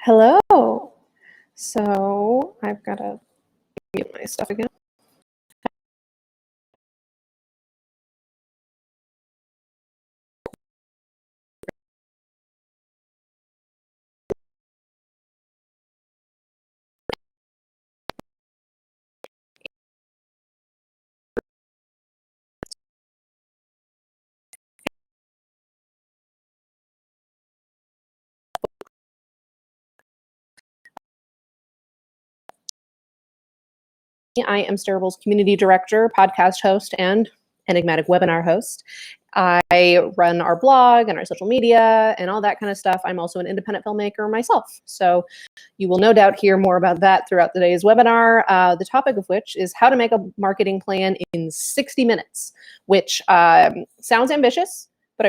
Hello. So I've got to mute my stuff again. I am Stareable's community director, podcast host, and enigmatic webinar host. I run our blog and our social media and all that kind of stuff. I'm also an independent filmmaker myself. So you will no doubt hear more about that throughout today's webinar, the topic of which is how to make a marketing plan in 60 minutes, which sounds ambitious, but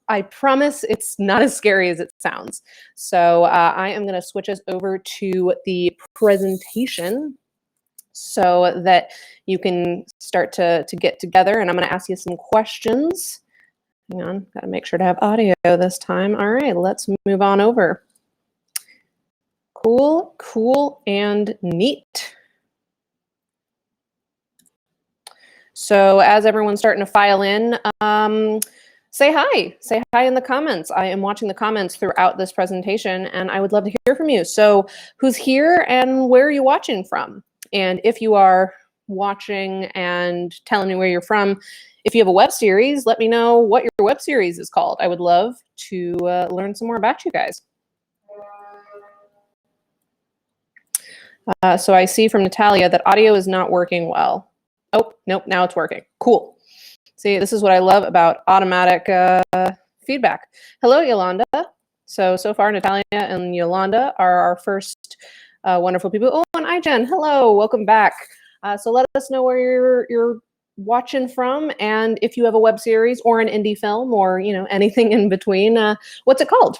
I promise it's not as scary as it sounds. So I am going to switch us over to the presentation so that you can start to get together. And I'm going to ask you some questions. Hang on, got to make sure to have audio this time. All right, let's move on over. Cool, cool, and neat. So as everyone's starting to file in, say hi. Say hi in the comments. I am watching the comments throughout this presentation, and I would love to hear from you. So who's here and where are you watching from? And if you are watching and telling me where you're from, if you have a web series, let me know what your web series is called. I would love to learn some more about you guys. So I see from Natalia that audio is not working well. Oh, nope, now it's working. Cool. See, this is what I love about automatic feedback. Hello, Yolanda. So far, Natalia and Yolanda are our first wonderful people. Oh, and iJen, hello, welcome back. So let us know where you're watching from, and if you have a web series or an indie film or anything in between, what's it called?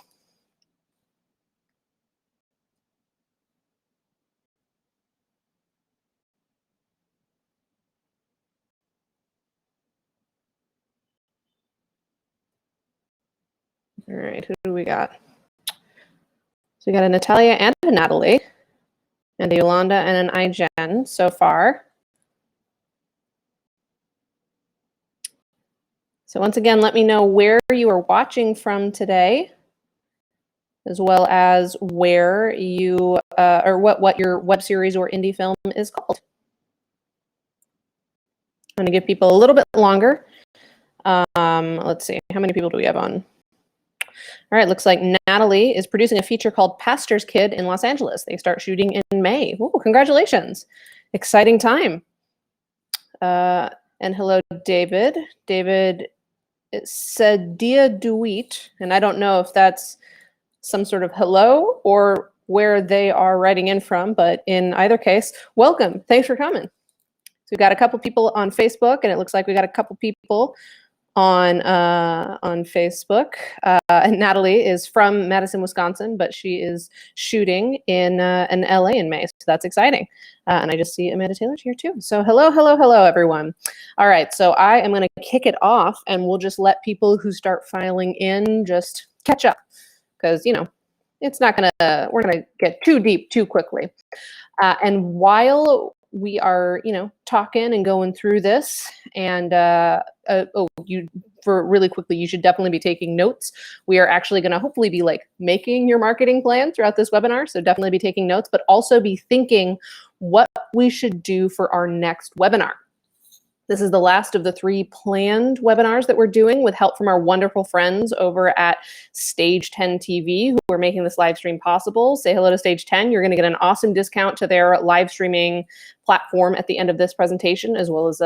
All right, who do we got? So we got a Natalia and a Natalie, and a Yolanda and an iJen so far. So once again, let me know where you are watching from today, as well as where you or what your web series or indie film is called. I'm going to give people a little bit longer. Let's see, how many people do we have on? All right, looks like Natalie is producing a feature called Pastor's Kid in Los Angeles. They start shooting in May. Ooh, congratulations. Exciting time. And hello, David. David said Dia Duit, and I don't know if that's some sort of hello or where they are writing in from, but in either case, welcome. Thanks for coming. So we've got a couple people on Facebook, and it looks like we got a couple people on Facebook. And Natalie is from Madison, Wisconsin, but she is shooting in LA in May, so that's exciting. And I just see Amanda Taylor's here too. So hello, hello, hello, everyone. All right, so I am going to kick it off, and we'll just let people who start filing in just catch up, because it's not gonna, we're gonna get too deep too quickly. And while we are, talking and going through this, and for really quickly, you should definitely be taking notes. We are actually going to hopefully be making your marketing plan throughout this webinar. So definitely be taking notes, but also be thinking what we should do for our next webinar. This is the last of the 3 planned webinars that we're doing with help from our wonderful friends over at Stage 10 TV, who are making this live stream possible. Say hello to Stage 10. You're going to get an awesome discount to their live streaming platform at the end of this presentation, as well as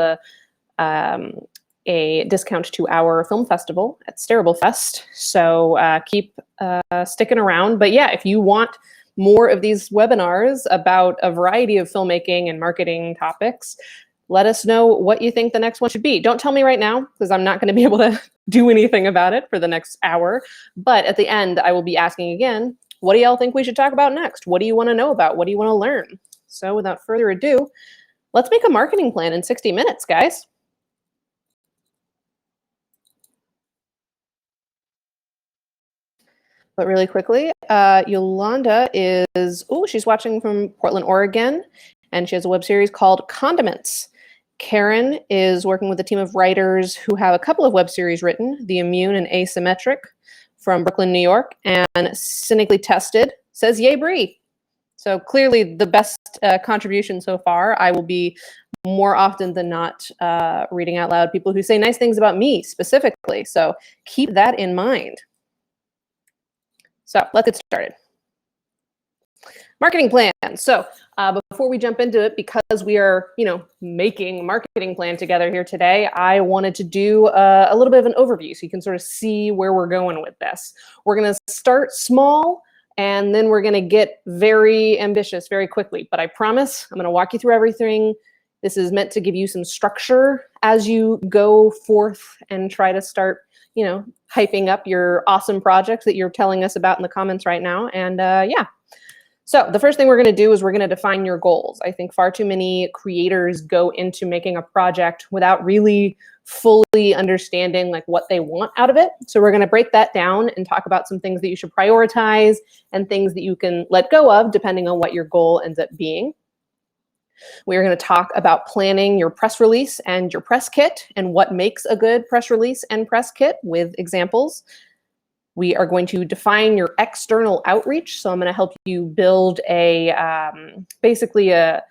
a discount to our film festival at Stareable Fest. So keep sticking around. But yeah, if you want more of these webinars about a variety of filmmaking and marketing topics, let us know what you think the next one should be. Don't tell me right now, because I'm not going to be able to do anything about it for the next hour. But at the end, I will be asking again, what do y'all think we should talk about next? What do you want to know about? What do you want to learn? So without further ado, let's make a marketing plan in 60 minutes, guys. But really quickly, Yolanda is, she's watching from Portland, Oregon, and she has a web series called Condiments. Karen is working with a team of writers who have a couple of web series written, The Immune and Asymmetric from Brooklyn, New York, and Cynically Tested says, yay, Brie. So clearly the best contribution so far. I will be more often than not reading out loud people who say nice things about me specifically. So keep that in mind. So let's get started. Marketing plan. So before we jump into it, because we are, making a marketing plan together here today, I wanted to do a little bit of an overview so you can sort of see where we're going with this. We're going to start small, and then we're going to get very ambitious very quickly. But I promise I'm going to walk you through everything. This is meant to give you some structure as you go forth and try to start, hyping up your awesome projects that you're telling us about in the comments right now. And yeah. So the first thing we're going to do is we're going to define your goals. I think far too many creators go into making a project without really fully understanding like what they want out of it. So we're going to break that down and talk about some things that you should prioritize and things that you can let go of depending on what your goal ends up being. We are going to talk about planning your press release and your press kit and what makes a good press release and press kit with examples. We are going to define your external outreach. So I'm going to help you build basically an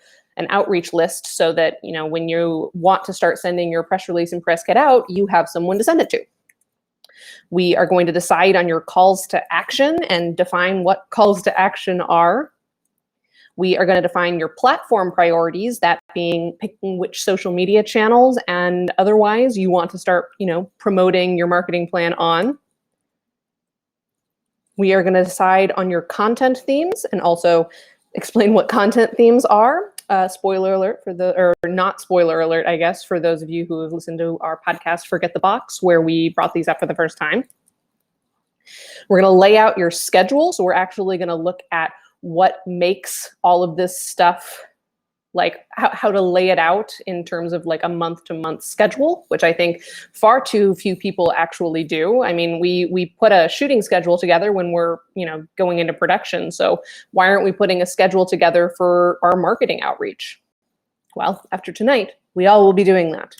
outreach list so that, when you want to start sending your press release and press kit out, you have someone to send it to. We are going to decide on your calls to action and define what calls to action are. We are going to define your platform priorities, that being picking which social media channels and otherwise you want to start, promoting your marketing plan on. We are going to decide on your content themes and also explain what content themes are. Spoiler alert or not spoiler alert, I guess, for those of you who have listened to our podcast, Forget the Box, where we brought these up for the first time. We're going to lay out your schedule. So we're actually going to look at what makes all of this stuff, like how to lay it out in terms of like a month-to-month schedule, which I think far too few people actually do. I mean, we put a shooting schedule together when we're, going into production. So why aren't we putting a schedule together for our marketing outreach? Well, after tonight, we all will be doing that.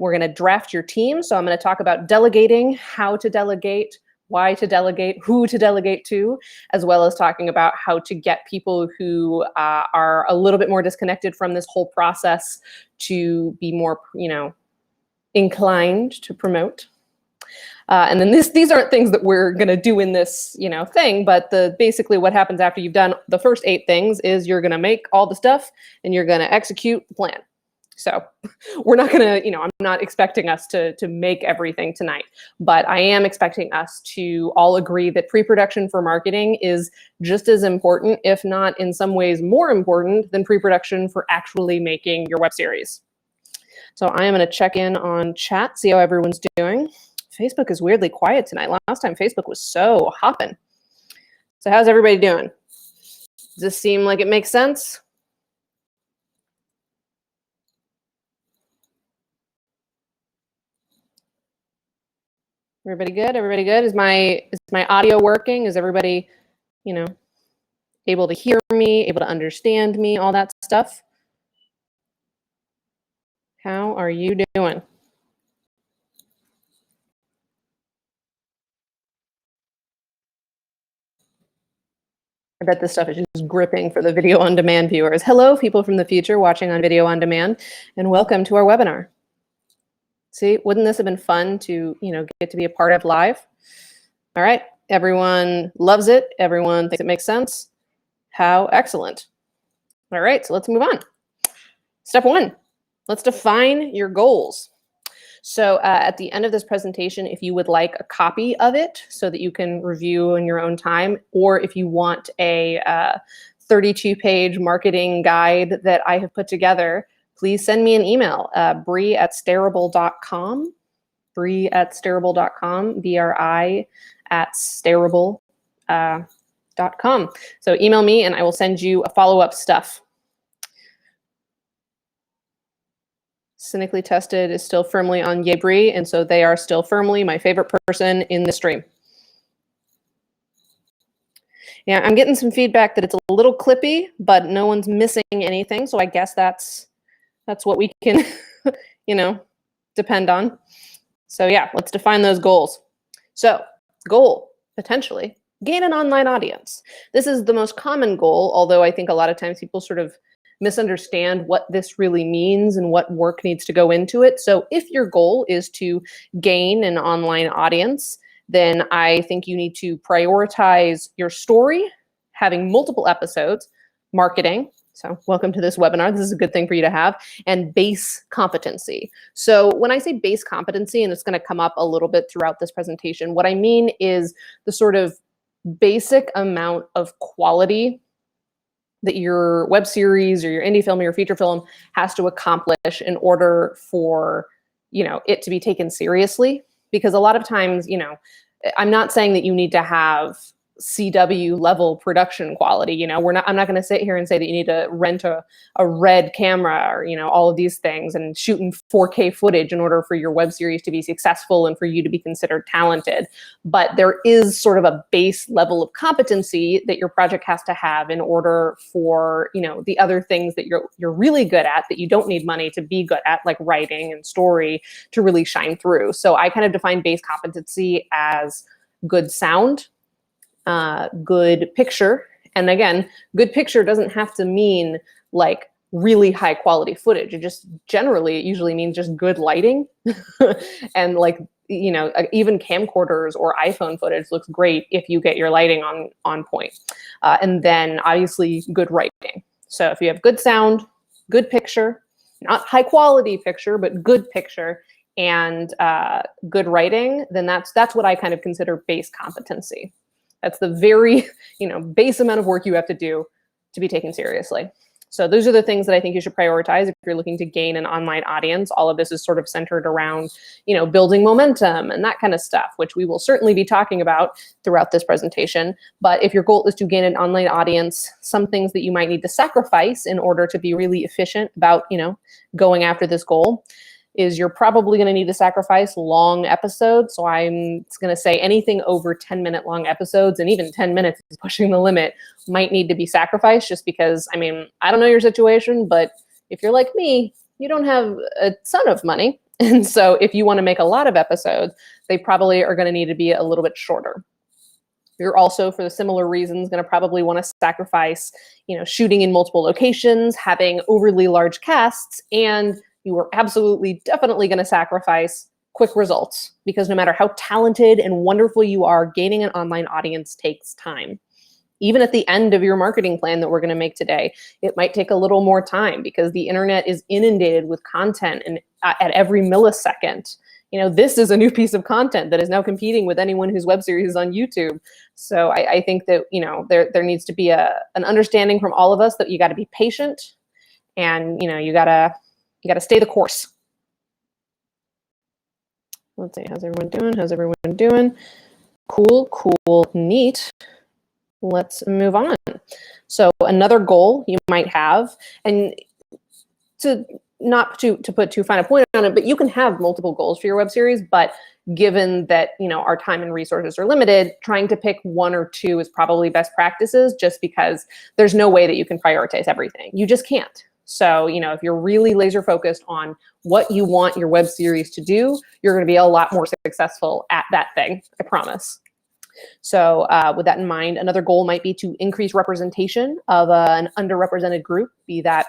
We're going to draft your team. So I'm going to talk about delegating, how to delegate, why to delegate, who to delegate to, as well as talking about how to get people who are a little bit more disconnected from this whole process to be more, inclined to promote. And then these aren't things that we're going to do in this, thing, but basically what happens after you've done the first 8 things is you're going to make all the stuff and you're going to execute the plan. So we're not going to, I'm not expecting us to make everything tonight, but I am expecting us to all agree that pre-production for marketing is just as important, if not in some ways more important than pre-production for actually making your web series. So I am going to check in on chat, see how everyone's doing. Facebook is weirdly quiet tonight. Last time Facebook was so hopping. So how's everybody doing? Does this seem like it makes sense? Everybody good? Everybody good? Is my audio working? Is everybody, able to hear me, able to understand me, all that stuff? How are you doing? I bet this stuff is just gripping for the video on demand viewers. Hello, people from the future watching on video on demand, and welcome to our webinar. See, wouldn't this have been fun to, get to be a part of live? All right, everyone loves it. Everyone thinks it makes sense. How excellent. All right, so let's move on. Step 1, let's define your goals. So at the end of this presentation, if you would like a copy of it so that you can review in your own time, or if you want a 32-page marketing guide that I have put together, please send me an email, brie@stareable.com, brie@stareable.com, bri@stareable.com. So email me and I will send you a follow-up stuff. Cynically Tested is still firmly on Yay Brie, and so they are still firmly my favorite person in the stream. Yeah, I'm getting some feedback that it's a little clippy, but no one's missing anything. So I guess that's what we can, you know, depend on. So yeah, let's define those goals. So goal, potentially, gain an online audience. This is the most common goal, although I think a lot of times people sort of misunderstand what this really means and what work needs to go into it. So if your goal is to gain an online audience, then I think you need to prioritize your story, having multiple episodes, marketing. So welcome to this webinar. This is a good thing for you to have, and base competency. So when I say base competency, and it's going to come up a little bit throughout this presentation, what I mean is the sort of basic amount of quality that your web series or your indie film or your feature film has to accomplish in order for, it to be taken seriously. Because a lot of times, I'm not saying that you need to have CW level production quality. I'm not going to sit here and say that you need to rent a red camera or, all of these things and shoot in 4K footage in order for your web series to be successful and for you to be considered talented. But there is sort of a base level of competency that your project has to have in order for, the other things that you're really good at that you don't need money to be good at, like writing and story, to really shine through. So I kind of define base competency as good sound, good picture. And again, good picture doesn't have to mean like really high quality footage. It usually means just good lighting. And like, even camcorders or iPhone footage looks great if you get your lighting on point. And then obviously good writing. So if you have good sound, good picture, not high quality picture, but good picture, and good writing, then that's what I kind of consider base competency. That's the very, base amount of work you have to do to be taken seriously. So those are the things that I think you should prioritize if you're looking to gain an online audience. All of this is sort of centered around, building momentum and that kind of stuff, which we will certainly be talking about throughout this presentation. But if your goal is to gain an online audience, some things that you might need to sacrifice in order to be really efficient about, going after this goal is you're probably going to need to sacrifice long episodes. So I'm going to say anything over 10-minute long episodes, and even 10 minutes is pushing the limit, might need to be sacrificed, just because, I don't know your situation, but if you're like me, you don't have a ton of money. And so if you want to make a lot of episodes, they probably are going to need to be a little bit shorter. You're also, for the similar reasons, going to probably want to sacrifice, shooting in multiple locations, having overly large casts, and you are absolutely, definitely going to sacrifice quick results, because no matter how talented and wonderful you are, gaining an online audience takes time. Even at the end of your marketing plan that we're going to make today, it might take a little more time because the internet is inundated with content, and at every millisecond, this is a new piece of content that is now competing with anyone whose web series is on YouTube. So I think that, there needs to be an understanding from all of us that you got to be patient, and, you got to stay the course. Let's see, how's everyone doing? Cool, neat. Let's move on. So another goal you might have, and not to put too fine a point on it, but you can have multiple goals for your web series, but given that, our time and resources are limited, trying to pick one or two is probably best practices, just because there's no way that you can prioritize everything. You just can't. So, if you're really laser focused on what you want your web series to do, you're going to be a lot more successful at that thing, I promise. So with that in mind, another goal might be to increase representation of an underrepresented group, be that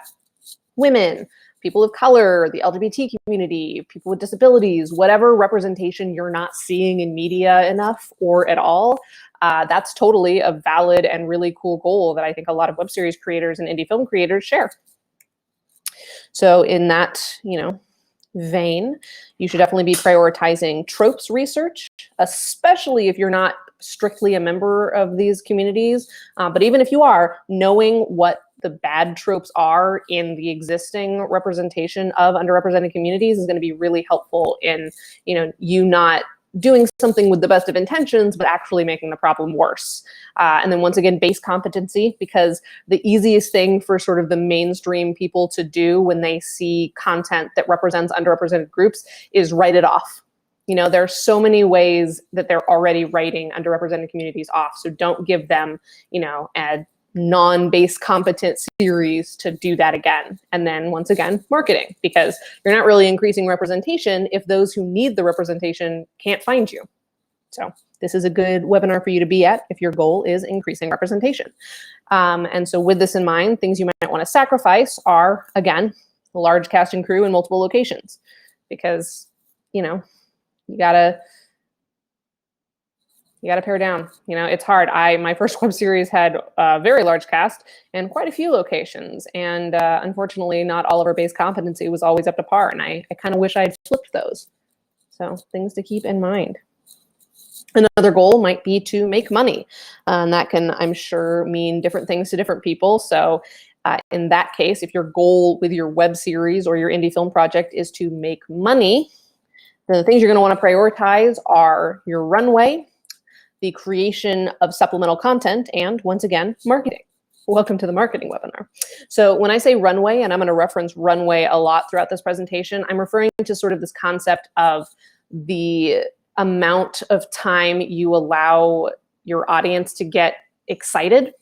women, people of color, the LGBT community, people with disabilities, whatever representation you're not seeing in media enough or at all. That's totally a valid and really cool goal that I think a lot of web series creators and indie film creators share. So in that, vein, you should definitely be prioritizing tropes research, especially if you're not strictly a member of these communities. But even if you are, knowing what the bad tropes are in the existing representation of underrepresented communities is going to be really helpful in, you not doing something with the best of intentions, but actually making the problem worse. And then once again, base competency, because the easiest thing for sort of the mainstream people to do when they see content that represents underrepresented groups is write it off. You know, there are so many ways that they're already writing underrepresented communities off. So don't give them, you know, a non-base competent series to do that again. And then once again, marketing, because you're not really increasing representation if those who need the representation can't find you. So this is a good webinar for you to be at if your goal is increasing representation. And so with this in mind, things you might want to sacrifice are, again, a large cast and crew in multiple locations, because, you know, you gotta pare down. You know, it's hard. My first web series had a very large cast and quite a few locations. And unfortunately, not all of our base competency was always up to par. And I kind of wish I'd flipped those. So things to keep in mind. Another goal might be to make money. And that can, I'm sure, mean different things to different people. So in that case, if your goal with your web series or your indie film project is to make money, then the things you're going to want to prioritize are your runway, the creation of supplemental content, and once again, marketing. Welcome to the marketing webinar. So when I say runway, and I'm going to reference runway a lot throughout this presentation, I'm referring to sort of this concept of the amount of time you allow your audience to get excited.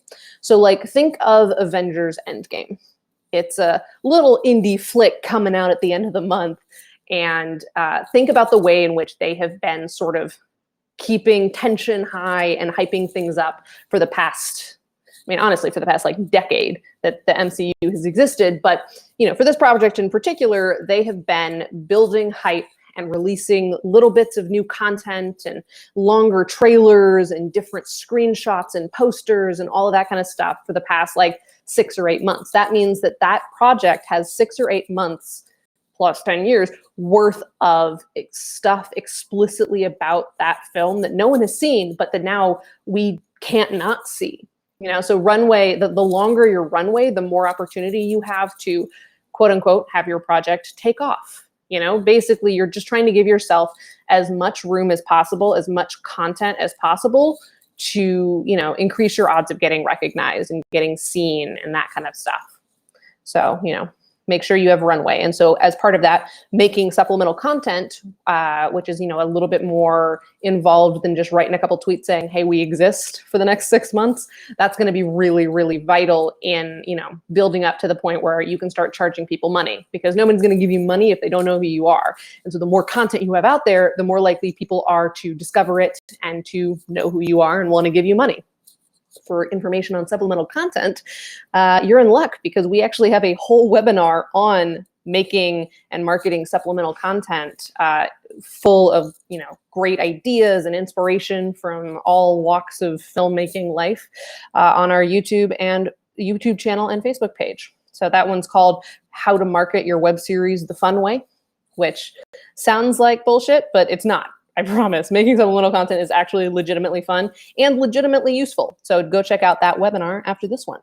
So like, think of Avengers Endgame. It's a little indie flick coming out at the end of the month. And think about the way in which they have been sort of keeping tension high and hyping things up for the past, I mean, honestly, for the past like decade that the MCU has existed. But, you know, for this project in particular, they have been building hype and releasing little bits of new content and longer trailers and different screenshots and posters and all of that kind of stuff for the past like 6 or 8 months. That means that that project has 6 or 8 months plus 10 years worth of stuff explicitly about that film that no one has seen, but that now we can't not see. You know, so runway, the longer your runway, the more opportunity you have to, quote unquote, have your project take off. You know, basically you're just trying to give yourself as much room as possible, as much content as possible to, you know, increase your odds of getting recognized and getting seen and that kind of stuff. So, you know, make sure you have runway. And so as part of that, making supplemental content, which is, you know, a little bit more involved than just writing a couple tweets saying, hey, we exist for the next 6 months. That's going to be really, really vital in, you know, building up to the point where you can start charging people money, because no one's going to give you money if they don't know who you are. And so the more content you have out there, the more likely people are to discover it and to know who you are and want to give you money. For information on supplemental content, you're in luck, because we actually have a whole webinar on making and marketing supplemental content, full of, you know, great ideas and inspiration from all walks of filmmaking life, on our YouTube channel and Facebook page. So that one's called How to Market Your Web Series the Fun Way, which sounds like bullshit, but it's not. I promise. Making supplemental content is actually legitimately fun and legitimately useful. So go check out that webinar after this one.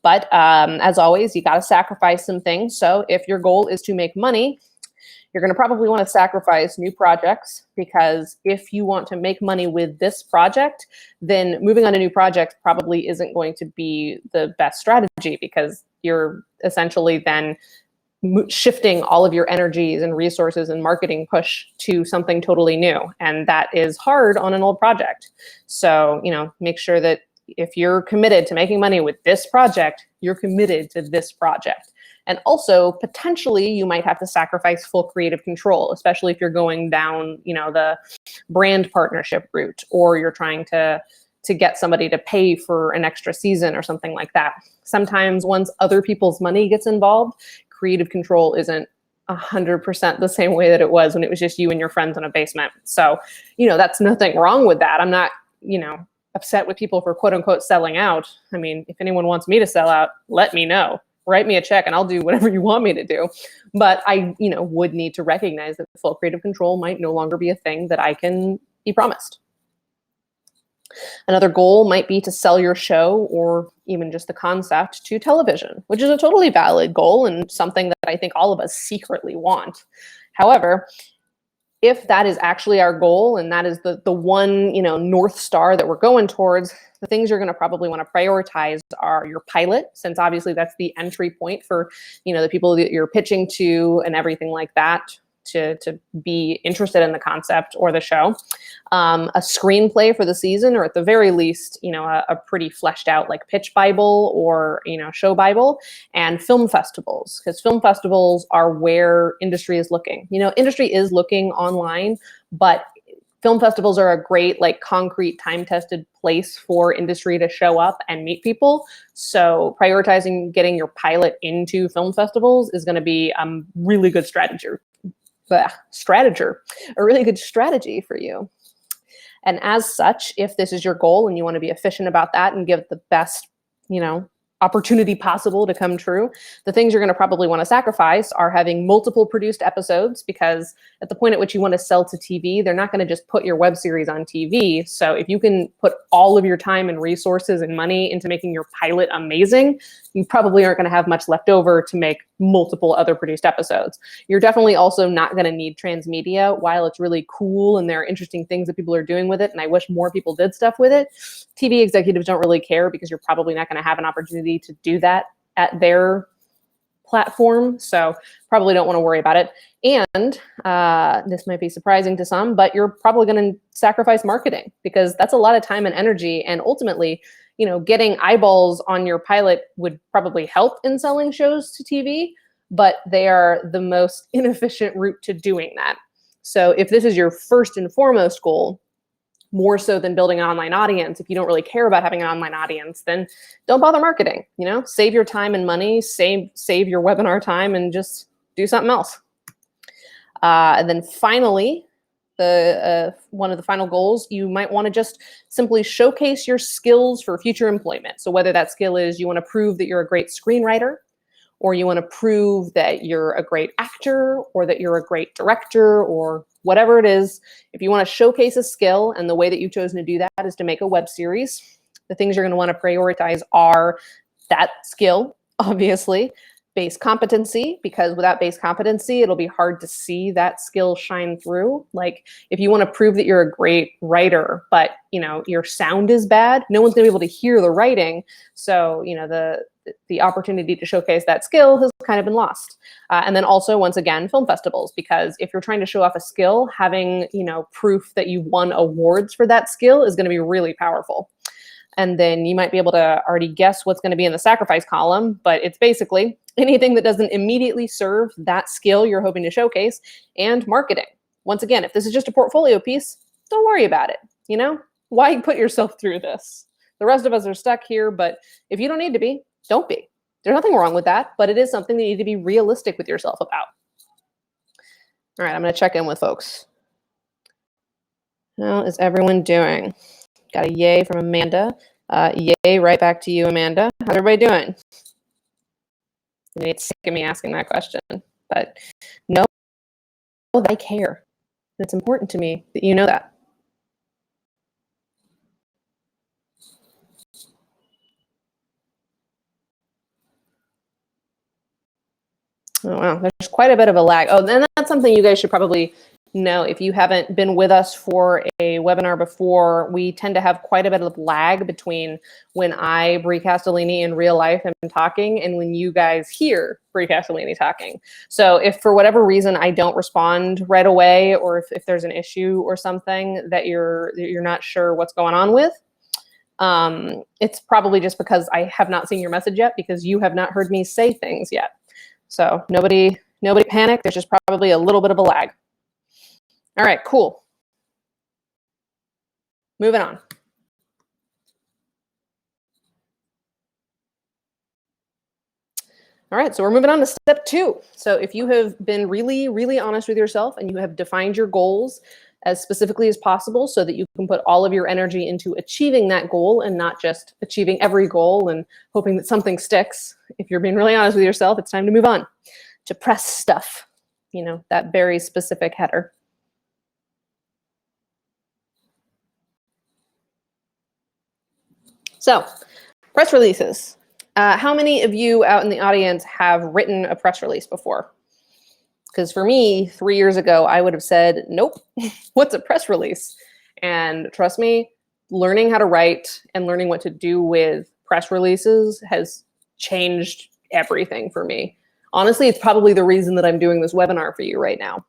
But as always, you got to sacrifice some things. So if your goal is to make money, you're going to probably want to sacrifice new projects, because if you want to make money with this project, then moving on to new projects probably isn't going to be the best strategy, because you're essentially then shifting all of your energies and resources and marketing push to something totally new. And that is hard on an old project. So, you know, make sure that if you're committed to making money with this project, you're committed to this project. And also, potentially, you might have to sacrifice full creative control, especially if you're going down, you know, the brand partnership route, or you're trying to get somebody to pay for an extra season or something like that. Sometimes once other people's money gets involved, creative control isn't 100% the same way that it was when it was just you and your friends in a basement. So, you know, that's nothing wrong with that. I'm not, you know, upset with people for quote unquote selling out. I mean, if anyone wants me to sell out, let me know. Write me a check and I'll do whatever you want me to do. But I, you know, would need to recognize that full creative control might no longer be a thing that I can be promised. Another goal might be to sell your show, or even just the concept, to television, which is a totally valid goal and something that I think all of us secretly want. However, if that is actually our goal and that is the one, you know, North Star that we're going towards, the things you're going to probably want to prioritize are your pilot, since obviously that's the entry point for, you know, the people that you're pitching to and everything like that. to be interested in the concept or the show, a screenplay for the season, or at the very least, a pretty fleshed out like pitch Bible or, show Bible, and film festivals, because film festivals are where industry is looking. Industry is looking online, but film festivals are a great, like, concrete, time-tested place for industry to show up and meet people. So prioritizing getting your pilot into film festivals is going to be a really good strategy. A really good strategy for you. And as such, if this is your goal and you want to be efficient about that and give the best, opportunity possible to come true, the things you're going to probably want to sacrifice are having multiple produced episodes, because at the point at which you want to sell to TV, they're not going to just put your web series on TV. So if you can put all of your time and resources and money into making your pilot amazing, you probably aren't going to have much left over to make multiple other produced episodes. You're definitely also not going to need transmedia. While it's really cool and there are interesting things that people are doing with it, and I wish more people did stuff with it, TV executives don't really care, because you're probably not going to have an opportunity to do that at their platform. So probably don't want to worry about it. And this might be surprising to some, but you're probably going to sacrifice marketing, because that's a lot of time and energy. And ultimately, getting eyeballs on your pilot would probably help in selling shows to TV, but they are the most inefficient route to doing that. So if this is your first and foremost goal, more so than building an online audience, if you don't really care about having an online audience, then don't bother marketing. Save your time and money, save your webinar time, and just do something else. And then finally, one of the final goals, you might want to just simply showcase your skills for future employment. So whether that skill is you want to prove that you're a great screenwriter, or you want to prove that you're a great actor, or that you're a great director, or whatever it is, if you want to showcase a skill, and the way that you've chosen to do that is to make a web series, the things you're going to want to prioritize are that skill, obviously, base competency, because without base competency, it'll be hard to see that skill shine through. Like, if you want to prove that you're a great writer, but your sound is bad, no one's going to be able to hear the writing. So the opportunity to showcase that skill has kind of been lost. And then also, once again, film festivals, because if you're trying to show off a skill, having proof that you won awards for that skill is going to be really powerful. And then you might be able to already guess what's going to be in the sacrifice column, but it's basically anything that doesn't immediately serve that skill you're hoping to showcase, and marketing. Once again, if this is just a portfolio piece, don't worry about it. Why put yourself through this? The rest of us are stuck here, but if you don't need to be, don't be. There's nothing wrong with that, but it is something that you need to be realistic with yourself about. All right, I'm going to check in with folks. How is everyone doing? Got a yay from Amanda. Yay right back to you, Amanda. How's everybody doing? It's sick of me asking that question, but know that I care. It's important to me that you know that. Oh, wow, there's quite a bit of a lag. Oh, then that's something you guys should probably know. If you haven't been with us for a webinar before, we tend to have quite a bit of lag between when I, Brie Castellini, in real life am talking and when you guys hear Brie Castellini talking. So if for whatever reason I don't respond right away, or if there's an issue or something that you're not sure what's going on with, it's probably just because I have not seen your message yet, because you have not heard me say things yet. So nobody panic. There's just probably a little bit of a lag. All right, cool. Moving on. All right, so we're moving on to step 2. So if you have been really, really honest with yourself and you have defined your goals as specifically as possible so that you can put all of your energy into achieving that goal and not just achieving every goal and hoping that something sticks. If you're being really honest with yourself, it's time to move on to press stuff, that very specific header. So, press releases. How many of you out in the audience have written a press release before? Because for me, 3 years ago, I would have said, nope, what's a press release? And trust me, learning how to write and learning what to do with press releases has changed everything for me. Honestly, it's probably the reason that I'm doing this webinar for you right now.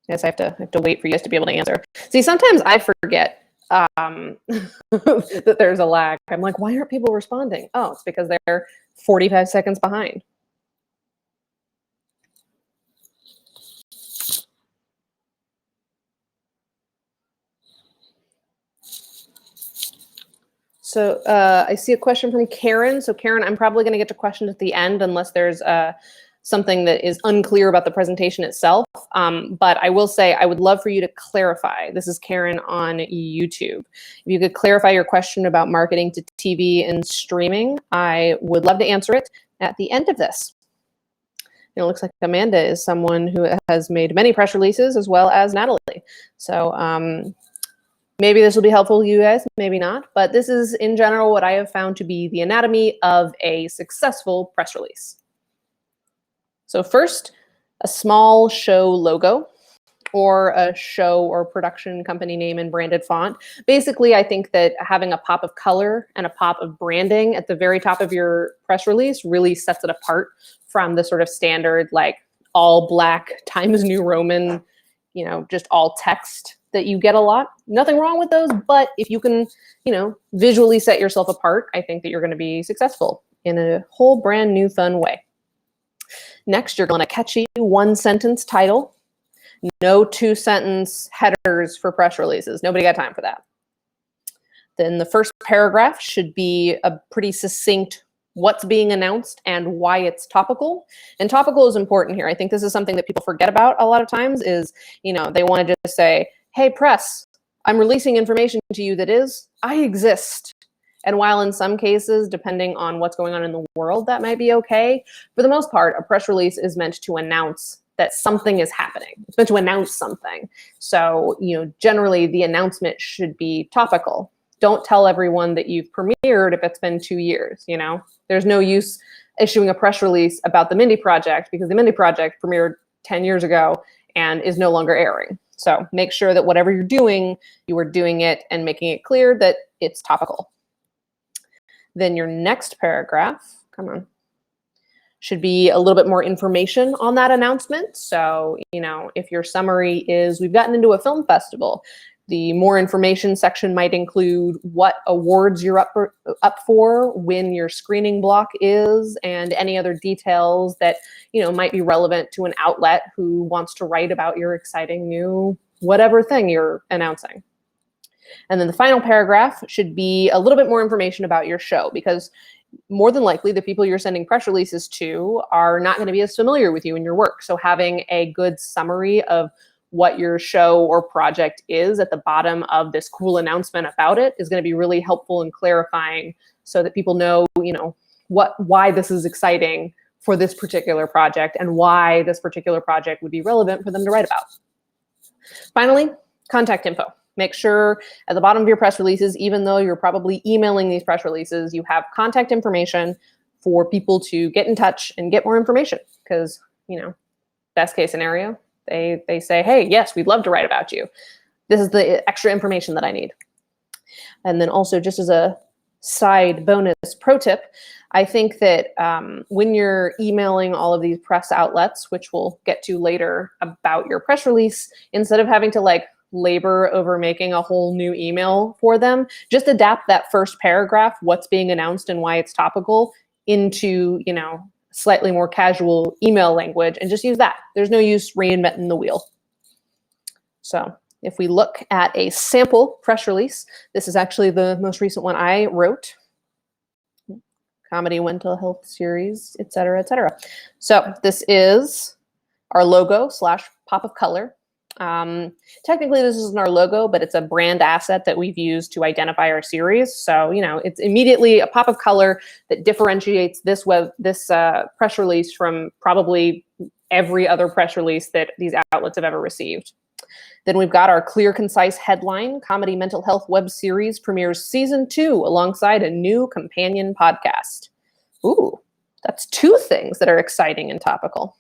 Yes, I have to wait for you guys to be able to answer. See, sometimes I forget that there's a lag. I'm like, why aren't people responding? Oh, it's because they're 45 seconds behind. So I see a question from Karen. So Karen, I'm probably going to get to questions at the end unless there's something that is unclear about the presentation itself. But I will say I would love for you to clarify. This is Karen on YouTube. If you could clarify your question about marketing to TV and streaming, I would love to answer it at the end of this. It looks like Amanda is someone who has made many press releases as well as Natalie. So maybe this will be helpful to you guys, maybe not, but this is in general what I have found to be the anatomy of a successful press release. So first, a small show logo or a show or production company name in branded font. Basically, I think that having a pop of color and a pop of branding at the very top of your press release really sets it apart from the sort of standard, like all black Times New Roman, just all text that you get a lot. Nothing wrong with those, but if you can, visually set yourself apart, I think that you're going to be successful in a whole brand new fun way. Next, you're going to catchy one-sentence title. No two-sentence headers for press releases. Nobody got time for that. Then the first paragraph should be a pretty succinct what's being announced and why it's topical. And topical is important here. I think this is something that people forget about a lot of times is, they want to just say, hey, press, I'm releasing information to you that is, I exist. And while in some cases, depending on what's going on in the world, that might be okay, for the most part, a press release is meant to announce that something is happening. It's meant to announce something. So, generally the announcement should be topical. Don't tell everyone that you've premiered if it's been 2 years, There's no use issuing a press release about the Mindy Project because the Mindy Project premiered 10 years ago and is no longer airing. So make sure that whatever you're doing, you are doing it and making it clear that it's topical. Then your next paragraph, should be a little bit more information on that announcement. So, if your summary is, we've gotten into a film festival, the more information section might include what awards you're up for, when your screening block is, and any other details that, might be relevant to an outlet who wants to write about your exciting new whatever thing you're announcing. And then the final paragraph should be a little bit more information about your show, because more than likely the people you're sending press releases to are not going to be as familiar with you and your work. So having a good summary of what your show or project is at the bottom of this cool announcement about it is going to be really helpful and clarifying so that people know, why this is exciting for this particular project and why this particular project would be relevant for them to write about. Finally, contact info. Make sure at the bottom of your press releases, even though you're probably emailing these press releases, you have contact information for people to get in touch and get more information. Because, best case scenario, they say, hey, yes, we'd love to write about you. This is the extra information that I need. And then also, just as a side bonus pro tip, I think that when you're emailing all of these press outlets, which we'll get to later about your press release, instead of having to labor over making a whole new email for them, just adapt that first paragraph, what's being announced and why it's topical, into, slightly more casual email language, and just use that. There's no use reinventing the wheel. So if we look at a sample press release, this is actually the most recent one I wrote. Comedy, mental health series, et cetera, et cetera. So this is our logo / pop of color. Technically this isn't our logo, but it's a brand asset that we've used to identify our series. So, it's immediately a pop of color that differentiates this press release from probably every other press release that these outlets have ever received. Then we've got our clear, concise headline: Comedy Mental Health web series premieres season 2 alongside a new companion podcast. Ooh, that's 2 things that are exciting and topical.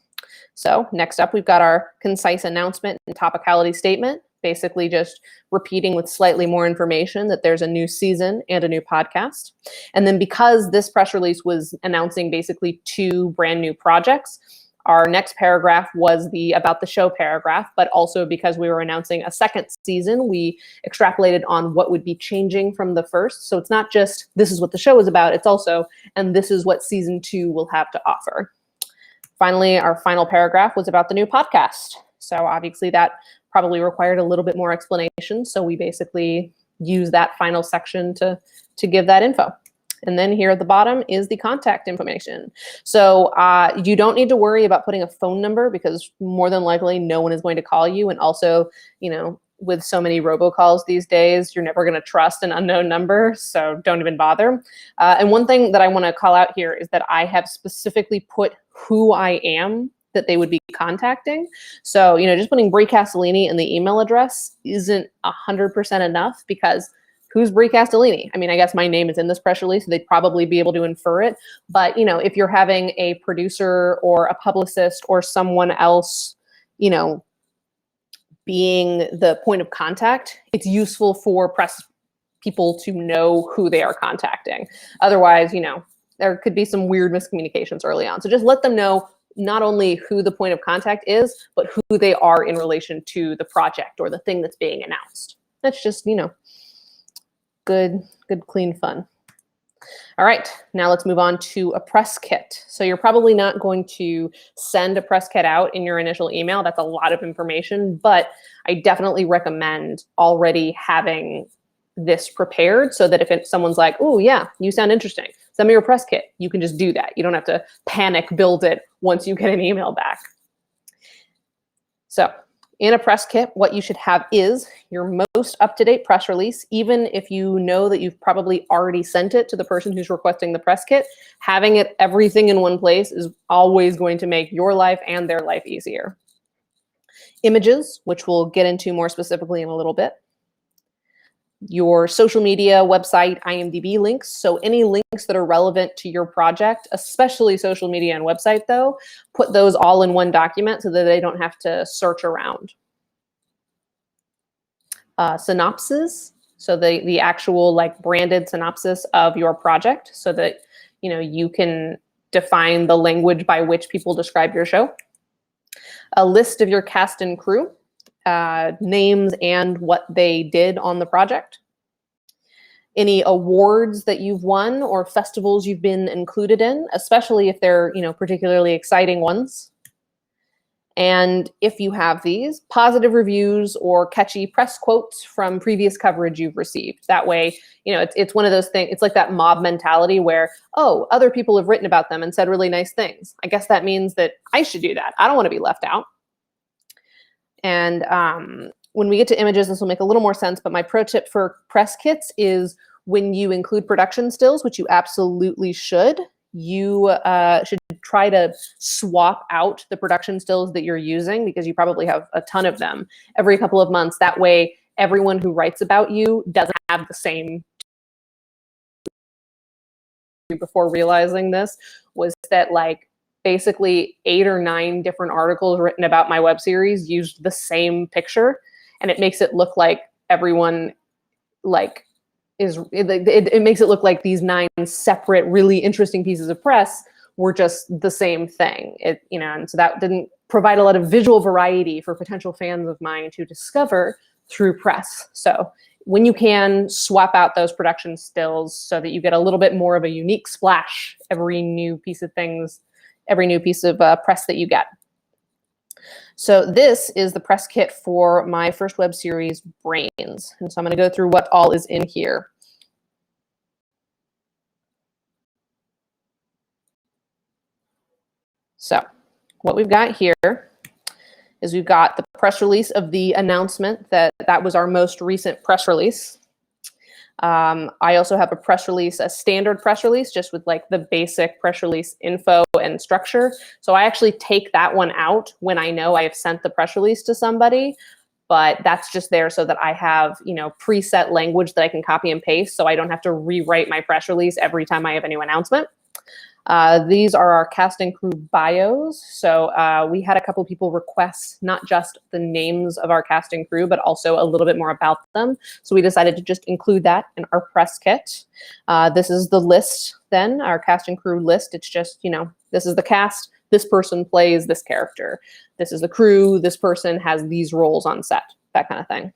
So next up, we've got our concise announcement and topicality statement, basically just repeating with slightly more information that there's a new season and a new podcast. And then because this press release was announcing basically 2 brand new projects, Our next paragraph was the about the show paragraph, but also because we were announcing a second season, we extrapolated on what would be changing from the first. So it's not just this is what the show is about, it's also, and this is what season 2 will have to offer. Finally, our final paragraph was about the new podcast. So obviously that probably required a little bit more explanation. So we basically use that final section to give that info. And then here at the bottom is the contact information. So you don't need to worry about putting a phone number because more than likely no one is going to call you. And also, you know, with so many robocalls these days, you're never going to trust an unknown number. So don't even bother. And one thing that I want to call out here is that I have specifically put who I am that they would be contacting. So, you know, just putting Brie Castellini in the email address isn't 100% enough because who's Brie Castellini? I mean, I guess my name is in this press release, so they'd probably be able to infer it. But, you know, if you're having a producer or a publicist or someone else, you know, being the point of contact, it's useful for press people to know who they are contacting. Otherwise, you know, there could be some weird miscommunications early on. So just let them know not only who the point of contact is, but who they are in relation to the project or the thing that's being announced. That's just, you know, good, clean fun. All right, now let's move on to a press kit. So you're probably not going to send a press kit out in your initial email. That's a lot of information, but I definitely recommend already having this prepared so that if someone's like, oh yeah, you sound interesting, send me your press kit, you can just do that. You don't have to panic build it once you get an email back. So in a press kit, what you should have is your most up-to-date press release. Even if you know that you've probably already sent it to the person who's requesting the press kit, having it everything in one place is always going to make your life and their life easier. Images, which we'll get into more specifically in a little bit. Your social media, website, IMDb links. So any links that are relevant to your project, especially social media and website though, put those all in one document so that they don't have to search around. Synopsis, so the actual like branded synopsis of your project so that, you know, you can define the language by which people describe your show. A list of your cast and crew. Names and what they did on the project. Any awards that you've won or festivals you've been included in, especially if they're, you know, particularly exciting ones. And if you have these, positive reviews or catchy press quotes from previous coverage you've received. That way, you know, it's one of those things, it's like that mob mentality where, oh, other people have written about them and said really nice things. I guess that means that I should do that. I don't want to be left out. And when we get to images, this will make a little more sense, but my pro tip for press kits is when you include production stills, which you absolutely should, you should try to swap out the production stills that you're using because you probably have a ton of them every couple of months. That way, everyone who writes about you doesn't have the same. Before realizing this was that like, basically 8 or 9 different articles written about my web series used the same picture, and it makes it look like everyone like it makes it look like these 9 separate really interesting pieces of press were just the same thing. You know, and so that didn't provide a lot of visual variety for potential fans of mine to discover through press. So when you can, swap out those production stills so that you get a little bit more of a unique splash every new piece of things, every new piece of press that you get. So this is the press kit for my first web series, Brains. And so I'm going to go through what all is in here. So what we've got here is we've got the press release of the announcement that was our most recent press release. I also have a press release, a standard press release, just with like the basic press release info and structure. So I actually take that one out when I know I have sent the press release to somebody, but that's just there so that I have, you know, preset language that I can copy and paste so I don't have to rewrite my press release every time I have a new announcement. These are our cast and crew bios. So we had a couple people request not just the names of our cast and crew, but also a little bit more about them. So we decided to just include that in our press kit. This is the list then, our cast and crew list. It's just, this is the cast. This person plays this character. This is the crew. This person has these roles on set, that kind of thing.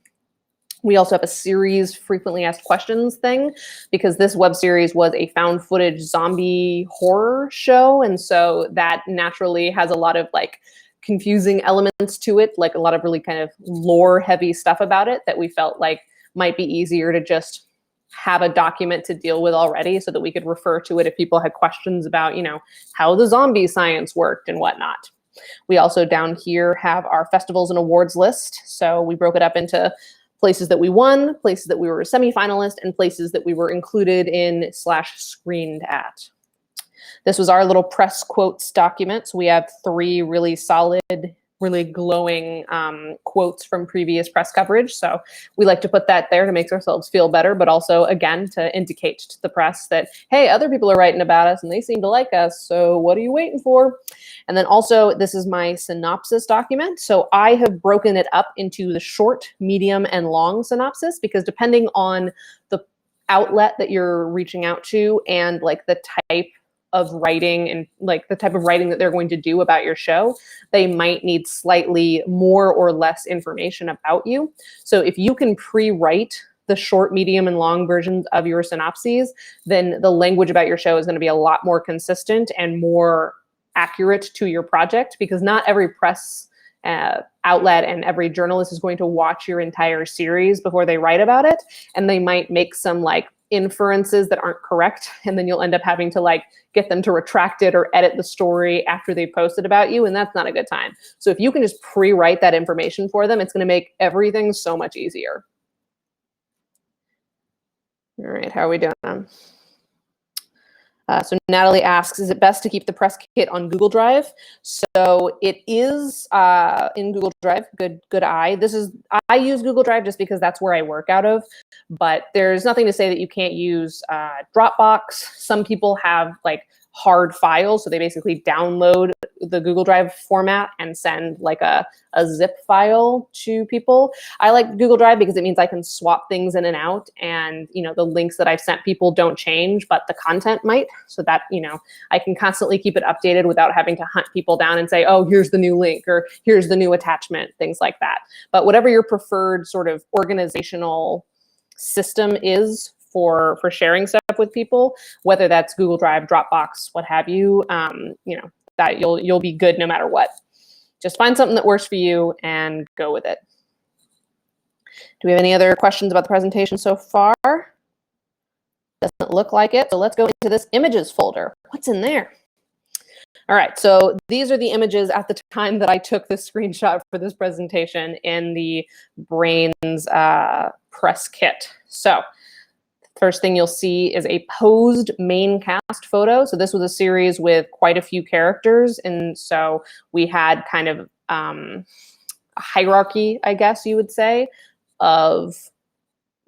We also have a series frequently asked questions thing because this web series was a found footage zombie horror show. And so that naturally has a lot of confusing elements to it, like a lot of really kind of lore heavy stuff about it that we felt like might be easier to just have a document to deal with already so that we could refer to it if people had questions about, how the zombie science worked and whatnot. We also down here have our festivals and awards list. So we broke it up into places that we won, places that we were a semi-finalist, and places that we were included in / screened at. This was our little press quotes document. So we have 3 really solid, really glowing quotes from previous press coverage. So we like to put that there to make ourselves feel better, but also, again, to indicate to the press that, hey, other people are writing about us and they seem to like us, so what are you waiting for? And then also, this is my synopsis document. So I have broken it up into the short, medium, and long synopsis because depending on the outlet that you're reaching out to and the type of writing and the type of writing that they're going to do about your show, they might need slightly more or less information about you. So if you can pre-write the short, medium, and long versions of your synopses, then the language about your show is going to be a lot more consistent and more accurate to your project, because not every press outlet and every journalist is going to watch your entire series before they write about it, and they might make some inferences that aren't correct, and then you'll end up having to get them to retract it or edit the story after they posted about you, and that's not a good time. So if you can just pre-write that information for them, it's going to make everything so much easier. All right, how are we doing? So Natalie asks, is it best to keep the press kit on Google Drive? So it is in Google Drive, good eye. I use Google Drive just because that's where I work out of, but there's nothing to say that you can't use Dropbox. Some people have hard files, so they basically download the Google Drive format and send a zip file to people. I like Google Drive because it means I can swap things in and out, and the links that I've sent people don't change, but the content might, so that I can constantly keep it updated without having to hunt people down and say, oh, here's the new link or here's the new attachment, things like that. But whatever your preferred sort of organizational system is for sharing stuff with people, whether that's Google Drive, Dropbox, what have you, that you'll be good no matter what. Just find something that works for you and go with it. Do we have any other questions about the presentation so far? Doesn't look like it. So let's go into this images folder. What's in there? All right, so these are the images at the time that I took this screenshot for this presentation in the Brains press kit. So first thing you'll see is a posed main cast photo. So this was a series with quite a few characters. And so we had kind of a hierarchy, I guess you would say, of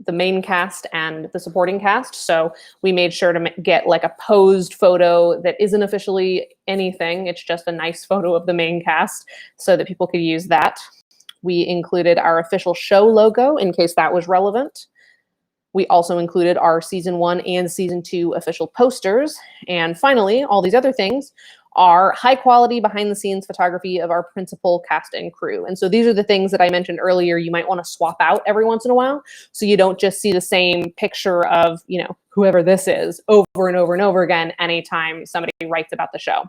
the main cast and the supporting cast. So we made sure to get a posed photo that isn't officially anything. It's just a nice photo of the main cast so that people could use that. We included our official show logo in case that was relevant. We also included our season 1 and season 2 official posters. And finally, all these other things are high quality behind the scenes photography of our principal cast and crew. And so these are the things that I mentioned earlier you might want to swap out every once in a while, so you don't just see the same picture of, whoever this is over and over and over again anytime somebody writes about the show.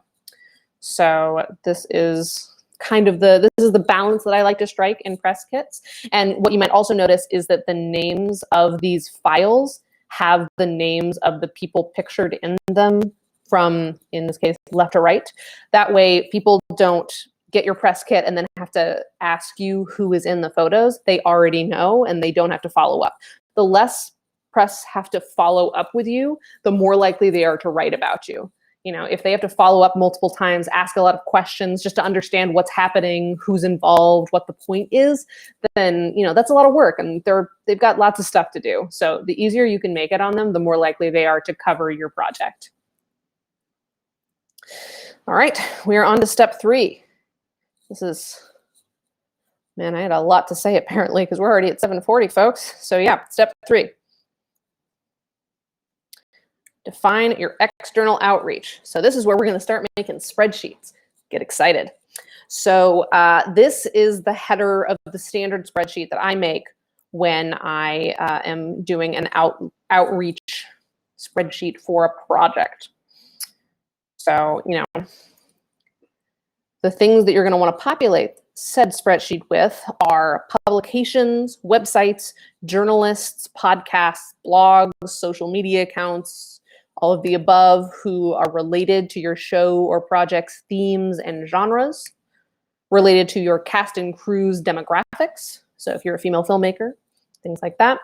So this is kind of this is the balance that I like to strike in press kits. And what you might also notice is that the names of these files have the names of the people pictured in them from, in this case, left to right. That way people don't get your press kit and then have to ask you who is in the photos. They already know and they don't have to follow up. The less press have to follow up with you, the more likely they are to write about you. If they have to follow up multiple times, ask a lot of questions just to understand what's happening, who's involved, what the point is, then, that's a lot of work, and they've got lots of stuff to do. So the easier you can make it on them, the more likely they are to cover your project. All right, we are on to step 3. This is, man, I had a lot to say apparently because we're already at 7:40, folks. So yeah, step 3. Define your external outreach. So this is where we're going to start making spreadsheets. Get excited. So this is the header of the standard spreadsheet that I make when I am doing an outreach spreadsheet for a project. So, the things that you're going to want to populate said spreadsheet with are publications, websites, journalists, podcasts, blogs, social media accounts, all of the above who are related to your show or project's themes and genres, related to your cast and crew's demographics. So if you're a female filmmaker, things like that,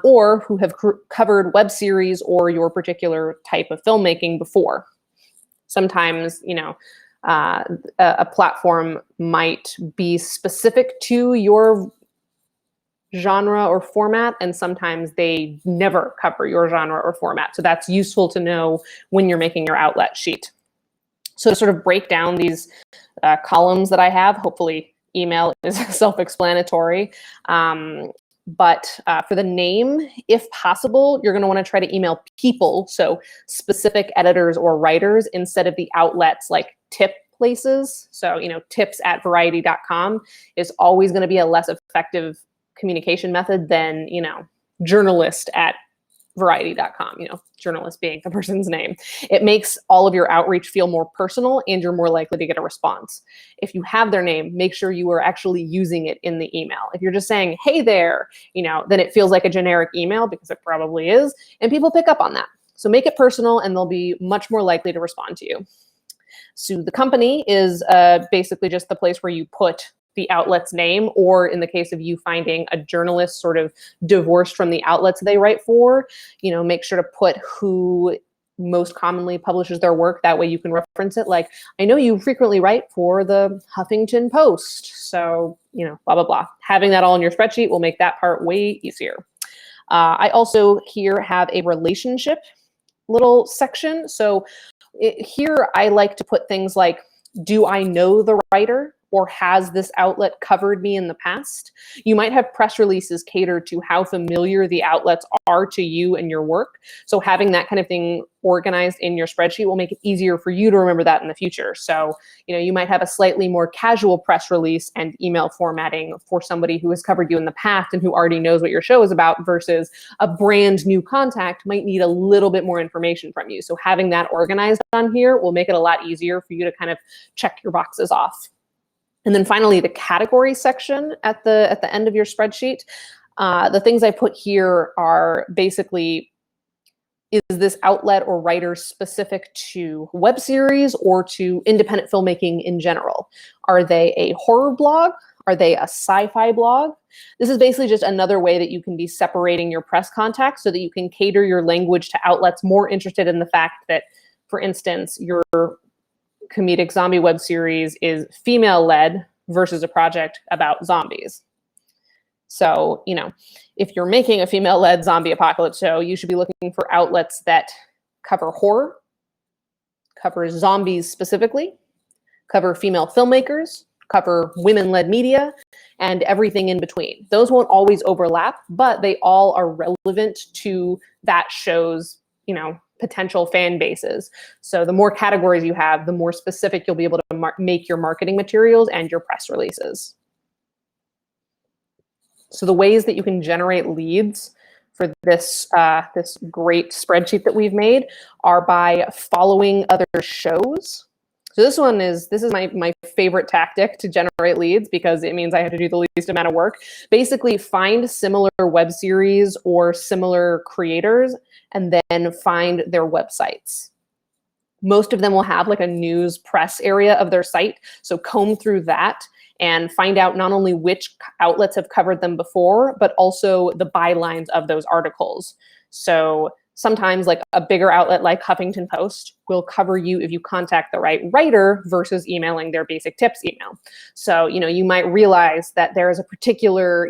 or who have covered web series or your particular type of filmmaking before. Sometimes, a platform might be specific to your genre or format, and sometimes they never cover your genre or format. So that's useful to know when you're making your outlet sheet. So to sort of break down these columns that I have, hopefully email is self-explanatory. But for the name, if possible, you're going to want to try to email people, so specific editors or writers, instead of the outlets like tip places. So, tips@variety.com is always going to be a less effective communication method than, journalist@variety.com, journalist being the person's name. It makes all of your outreach feel more personal and you're more likely to get a response. If you have their name, make sure you are actually using it in the email. If you're just saying, hey there, then it feels like a generic email, because it probably is, and people pick up on that. So make it personal and they'll be much more likely to respond to you. So the company is basically just the place where you put the outlet's name, or in the case of you finding a journalist sort of divorced from the outlets they write for, make sure to put who most commonly publishes their work. That way you can reference it. Like, I know you frequently write for the Huffington Post. So, blah, blah, blah. Having that all in your spreadsheet will make that part way easier. I also here have a relationship little section. So here I like to put things like, do I know the writer? Or has this outlet covered me in the past? You might have press releases catered to how familiar the outlets are to you and your work. So having that kind of thing organized in your spreadsheet will make it easier for you to remember that in the future. So, you might have a slightly more casual press release and email formatting for somebody who has covered you in the past and who already knows what your show is about, versus a brand new contact might need a little bit more information from you. So having that organized on here will make it a lot easier for you to kind of check your boxes off. And then finally, the category section at the end of your spreadsheet. The things I put here are basically, is this outlet or writer specific to web series or to independent filmmaking in general? Are they a horror blog? Are they a sci-fi blog? This is basically just another way that you can be separating your press contacts so that you can cater your language to outlets more interested in the fact that, for instance, your comedic zombie web series is female-led versus a project about zombies. So, if you're making a female-led zombie apocalypse show, you should be looking for outlets that cover horror, cover zombies specifically, cover female filmmakers, cover women-led media, and everything in between. Those won't always overlap, but they all are relevant to that show's, potential fan bases. So the more categories you have, the more specific you'll be able to make your marketing materials and your press releases. So the ways that you can generate leads for this this great spreadsheet that we've made are by following other shows. So this is my favorite tactic to generate leads, because it means I have to do the least amount of work. Basically, find similar web series or similar creators and then find their websites. Most of them will have like a news press area of their site. So comb through that and find out not only which outlets have covered them before, but also the bylines of those articles. So sometimes like a bigger outlet like Huffington Post will cover you if you contact the right writer versus emailing their basic tips email. So, you might realize that there is a particular,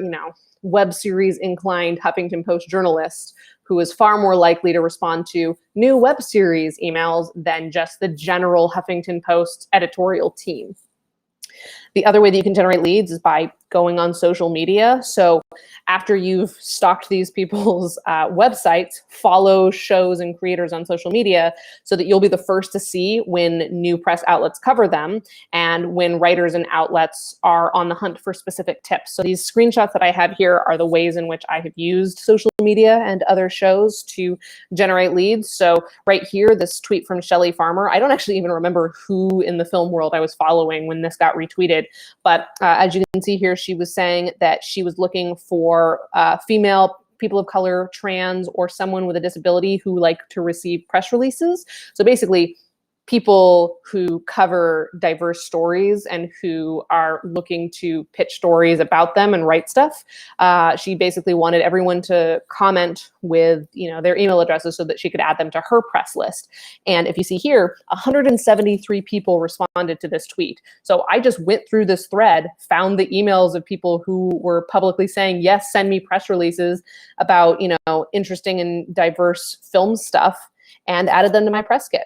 web series inclined Huffington Post journalist who is far more likely to respond to new web series emails than just the general Huffington Post editorial team. The other way that you can generate leads is by going on social media. So after you've stalked these people's websites, follow shows and creators on social media so that you'll be the first to see when new press outlets cover them and when writers and outlets are on the hunt for specific tips. So these screenshots that I have here are the ways in which I have used social media and other shows to generate leads. So right here, this tweet from Shelley Farmer, I don't actually even remember who in the film world I was following when this got retweeted, but as you can see here, she was saying that she was looking for female people of color, trans, or someone with a disability who like to receive press releases. So basically, people who cover diverse stories and who are looking to pitch stories about them and write stuff. She basically wanted everyone to comment with, their email addresses so that she could add them to her press list. And if you see here, 173 people responded to this tweet. So I just went through this thread, found the emails of people who were publicly saying, yes, send me press releases about, interesting and diverse film stuff, and added them to my press kit.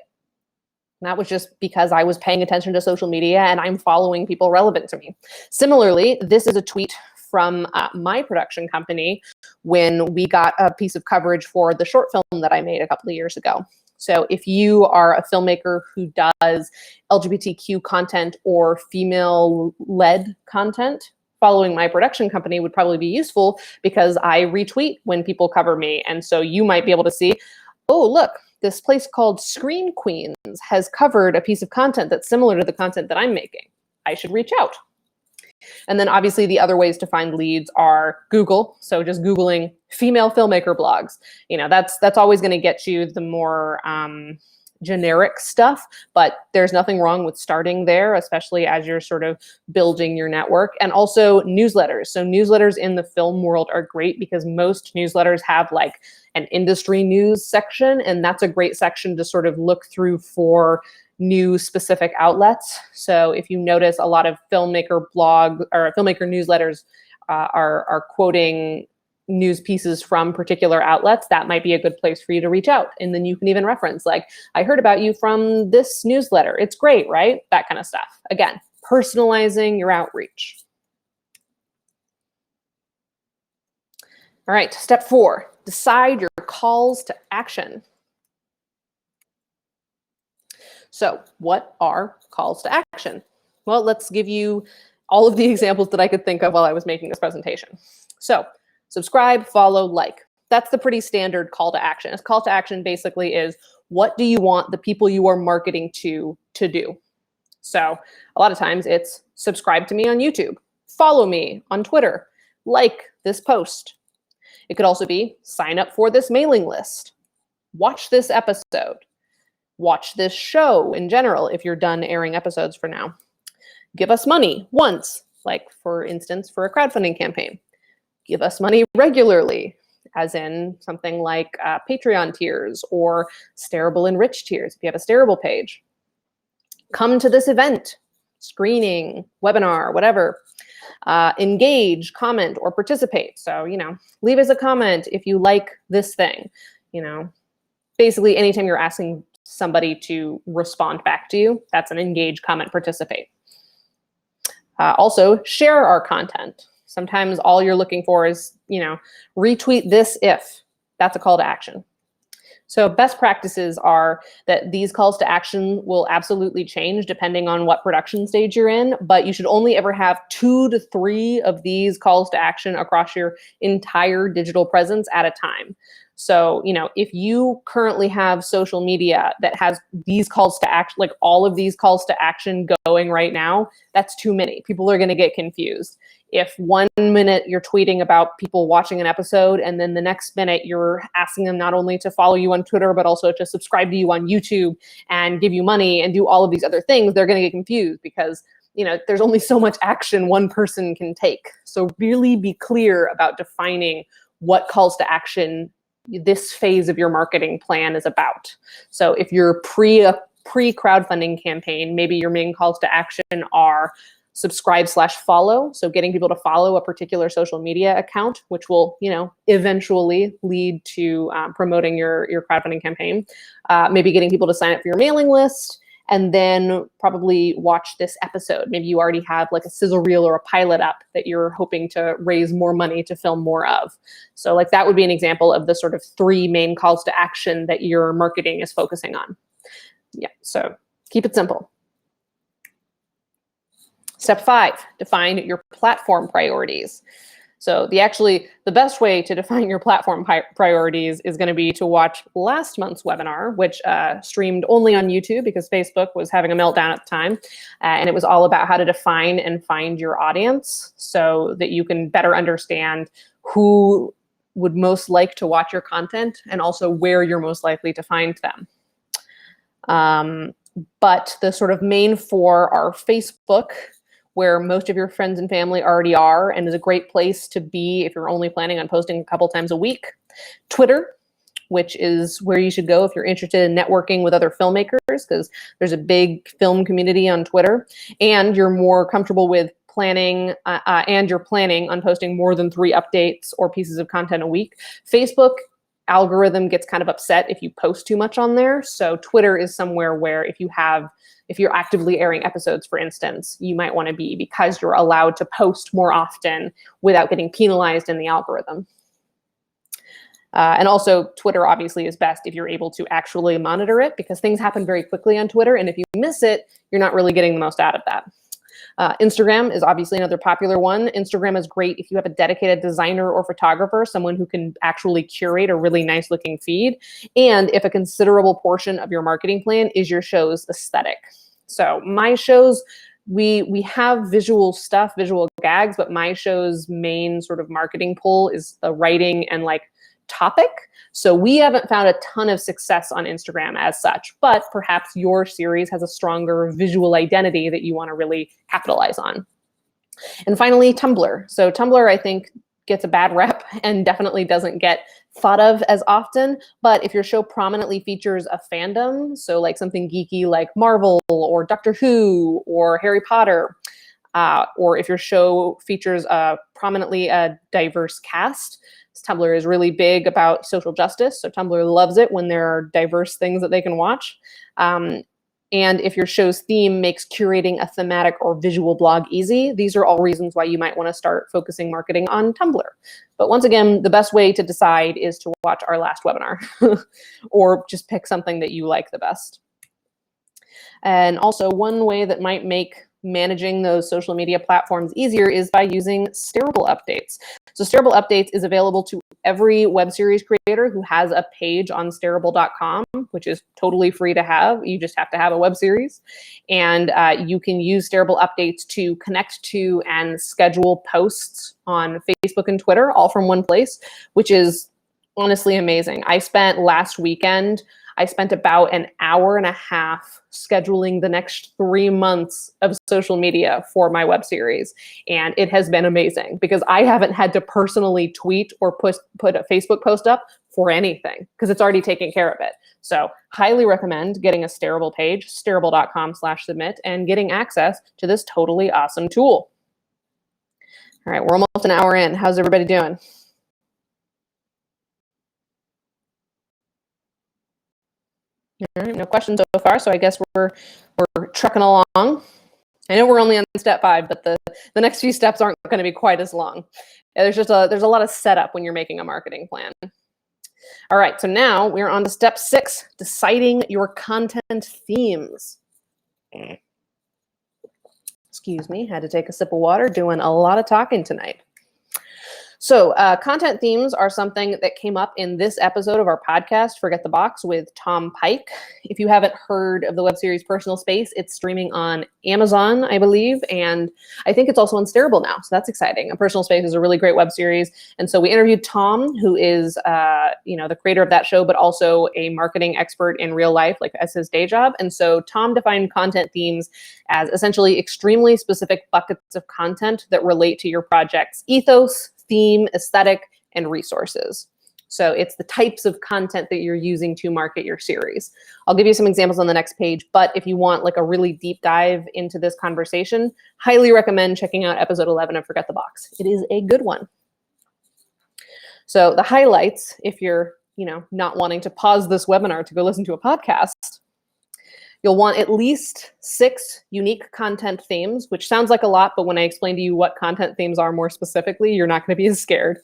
And that was just because I was paying attention to social media and I'm following people relevant to me. Similarly, this is a tweet from my production company when we got a piece of coverage for the short film that I made a couple of years ago. So if you are a filmmaker who does LGBTQ content or female-led content, following my production company would probably be useful because I retweet when people cover me. And so you might be able to see, oh, look, this place called Screen Queens has covered a piece of content that's similar to the content that I'm making. I should reach out. And then obviously the other ways to find leads are Google. So just Googling female filmmaker blogs. That's always going to get you the more generic stuff, but there's nothing wrong with starting there, especially as you're sort of building your network. And also newsletters. So newsletters in the film world are great because most newsletters have like an industry news section, and that's a great section to sort of look through for new specific outlets. So if you notice a lot of filmmaker blog or filmmaker newsletters are quoting news pieces from particular outlets, that might be a good place for you to reach out. And then you can even reference, like, I heard about you from this newsletter. It's great, right? That kind of stuff. Again, personalizing your outreach. All right, step 4, decide your calls to action. So what are calls to action? Well, let's give you all of the examples that I could think of while I was making this presentation. So subscribe, follow, like. That's the pretty standard call to action. A call to action basically is, what do you want the people you are marketing to do? So a lot of times it's subscribe to me on YouTube, follow me on Twitter, like this post. It could also be sign up for this mailing list, watch this episode, watch this show in general if you're done airing episodes for now. Give us money once, like for instance, for a crowdfunding campaign. Give us money regularly, as in something like Patreon tiers or Stareable and Rich tiers if you have a Stareable page. Come to this event, screening, webinar, whatever. Engage, comment, or participate. So, leave us a comment if you like this thing. Basically anytime you're asking somebody to respond back to you, that's an engage, comment, participate. Also, share our content. Sometimes all you're looking for is, retweet this if. That's a call to action. So best practices are that these calls to action will absolutely change depending on what production stage you're in, but you should only ever have 2 to 3 of these calls to action across your entire digital presence at a time. So, if you currently have social media that has these calls to action, like all of these calls to action going right now, that's too many. People are going to get confused. If 1 minute you're tweeting about people watching an episode, and then the next minute you're asking them not only to follow you on Twitter, but also to subscribe to you on YouTube and give you money and do all of these other things, they're going to get confused because there's only so much action one person can take. So really be clear about defining what calls to action this phase of your marketing plan is about. So if you're pre-crowdfunding campaign, maybe your main calls to action are subscribe/follow. So getting people to follow a particular social media account, which will, eventually lead to promoting your crowdfunding campaign. Maybe getting people to sign up for your mailing list, and then probably watch this episode. Maybe you already have like a sizzle reel or a pilot up that you're hoping to raise more money to film more of. So like that would be an example of the sort of 3 main calls to action that your marketing is focusing on. Yeah, so keep it simple. Step 5, define your platform priorities. So the best way to define your platform priorities is going to be to watch last month's webinar, which streamed only on YouTube because Facebook was having a meltdown at the time. And it was all about how to define and find your audience so that you can better understand who would most like to watch your content and also where you're most likely to find them. But the sort of main 4 are Facebook, where most of your friends and family already are and is a great place to be if you're only planning on posting a couple times a week. Twitter, which is where you should go if you're interested in networking with other filmmakers, because there's a big film community on Twitter, and you're more comfortable with planning and you're planning on posting more than 3 updates or pieces of content a week. Facebook algorithm gets kind of upset if you post too much on there. So Twitter is somewhere where if you're actively airing episodes, for instance, you might want to be, because you're allowed to post more often without getting penalized in the algorithm. And also Twitter obviously is best if you're able to actually monitor it, because things happen very quickly on Twitter. And if you miss it, you're not really getting the most out of that. Instagram is obviously another popular one. Instagram is great if you have a dedicated designer or photographer, someone who can actually curate a really nice looking feed, and if a considerable portion of your marketing plan is your show's aesthetic. So my shows, we have visual stuff, visual gags, but my show's main sort of marketing pull is the writing and like topic. So we haven't found a ton of success on Instagram as such, but perhaps your series has a stronger visual identity that you want to really capitalize on. And finally, Tumblr. So Tumblr, I think, gets a bad rep and definitely doesn't get thought of as often. But if your show prominently features a fandom, so like something geeky like Marvel or Doctor Who or Harry Potter, or if your show features prominently a diverse cast, Tumblr is really big about social justice. So Tumblr loves it when there are diverse things that they can watch. And if your show's theme makes curating a thematic or visual blog easy, these are all reasons why you might want to start focusing marketing on Tumblr. But once again, the best way to decide is to watch our last webinar or just pick something that you like the best. And also, one way that might make managing those social media platforms easier is by using Stareable updates. So Stareable updates is available to every web series creator who has a page on stareable.com, which is totally free to have. You just have to have a web series. And you can use Stareable updates to connect to and schedule posts on Facebook and Twitter, all from one place, which is honestly amazing. Last weekend, I spent about an hour and a half scheduling the next 3 months of social media for my web series. And it has been amazing because I haven't had to personally tweet or put a Facebook post up for anything because it's already taking care of it. So highly recommend getting a Stareable page, stareable.com/submit, and getting access to this totally awesome tool. All right, we're almost an hour in. How's everybody doing? All right, no questions so far, so I guess we're trucking along. I know we're only on step 5, but the next few steps aren't going to be quite as long. There's a lot of setup when you're making a marketing plan. All right, so now we're on to step 6, deciding your content themes. Excuse me, had to take a sip of water, doing a lot of talking tonight. So content themes are something that came up in this episode of our podcast, Forget the Box, with Tom Pike. If you haven't heard of the web series Personal Space, it's streaming on Amazon, I believe, and I think it's also on Stareable now, so that's exciting. And Personal Space is a really great web series, and so we interviewed Tom, who is the creator of that show, but also a marketing expert in real life, like as his day job. And so Tom defined content themes as essentially extremely specific buckets of content that relate to your project's ethos, theme, aesthetic, and resources. So it's the types of content that you're using to market your series. I'll give you some examples on the next page, but if you want like a really deep dive into this conversation, highly recommend checking out episode 11 of Forget the Box. It is a good one. So the highlights, if you're, not wanting to pause this webinar to go listen to a podcast, you'll want at least 6 unique content themes, which sounds like a lot, but when I explain to you what content themes are more specifically, you're not going to be as scared.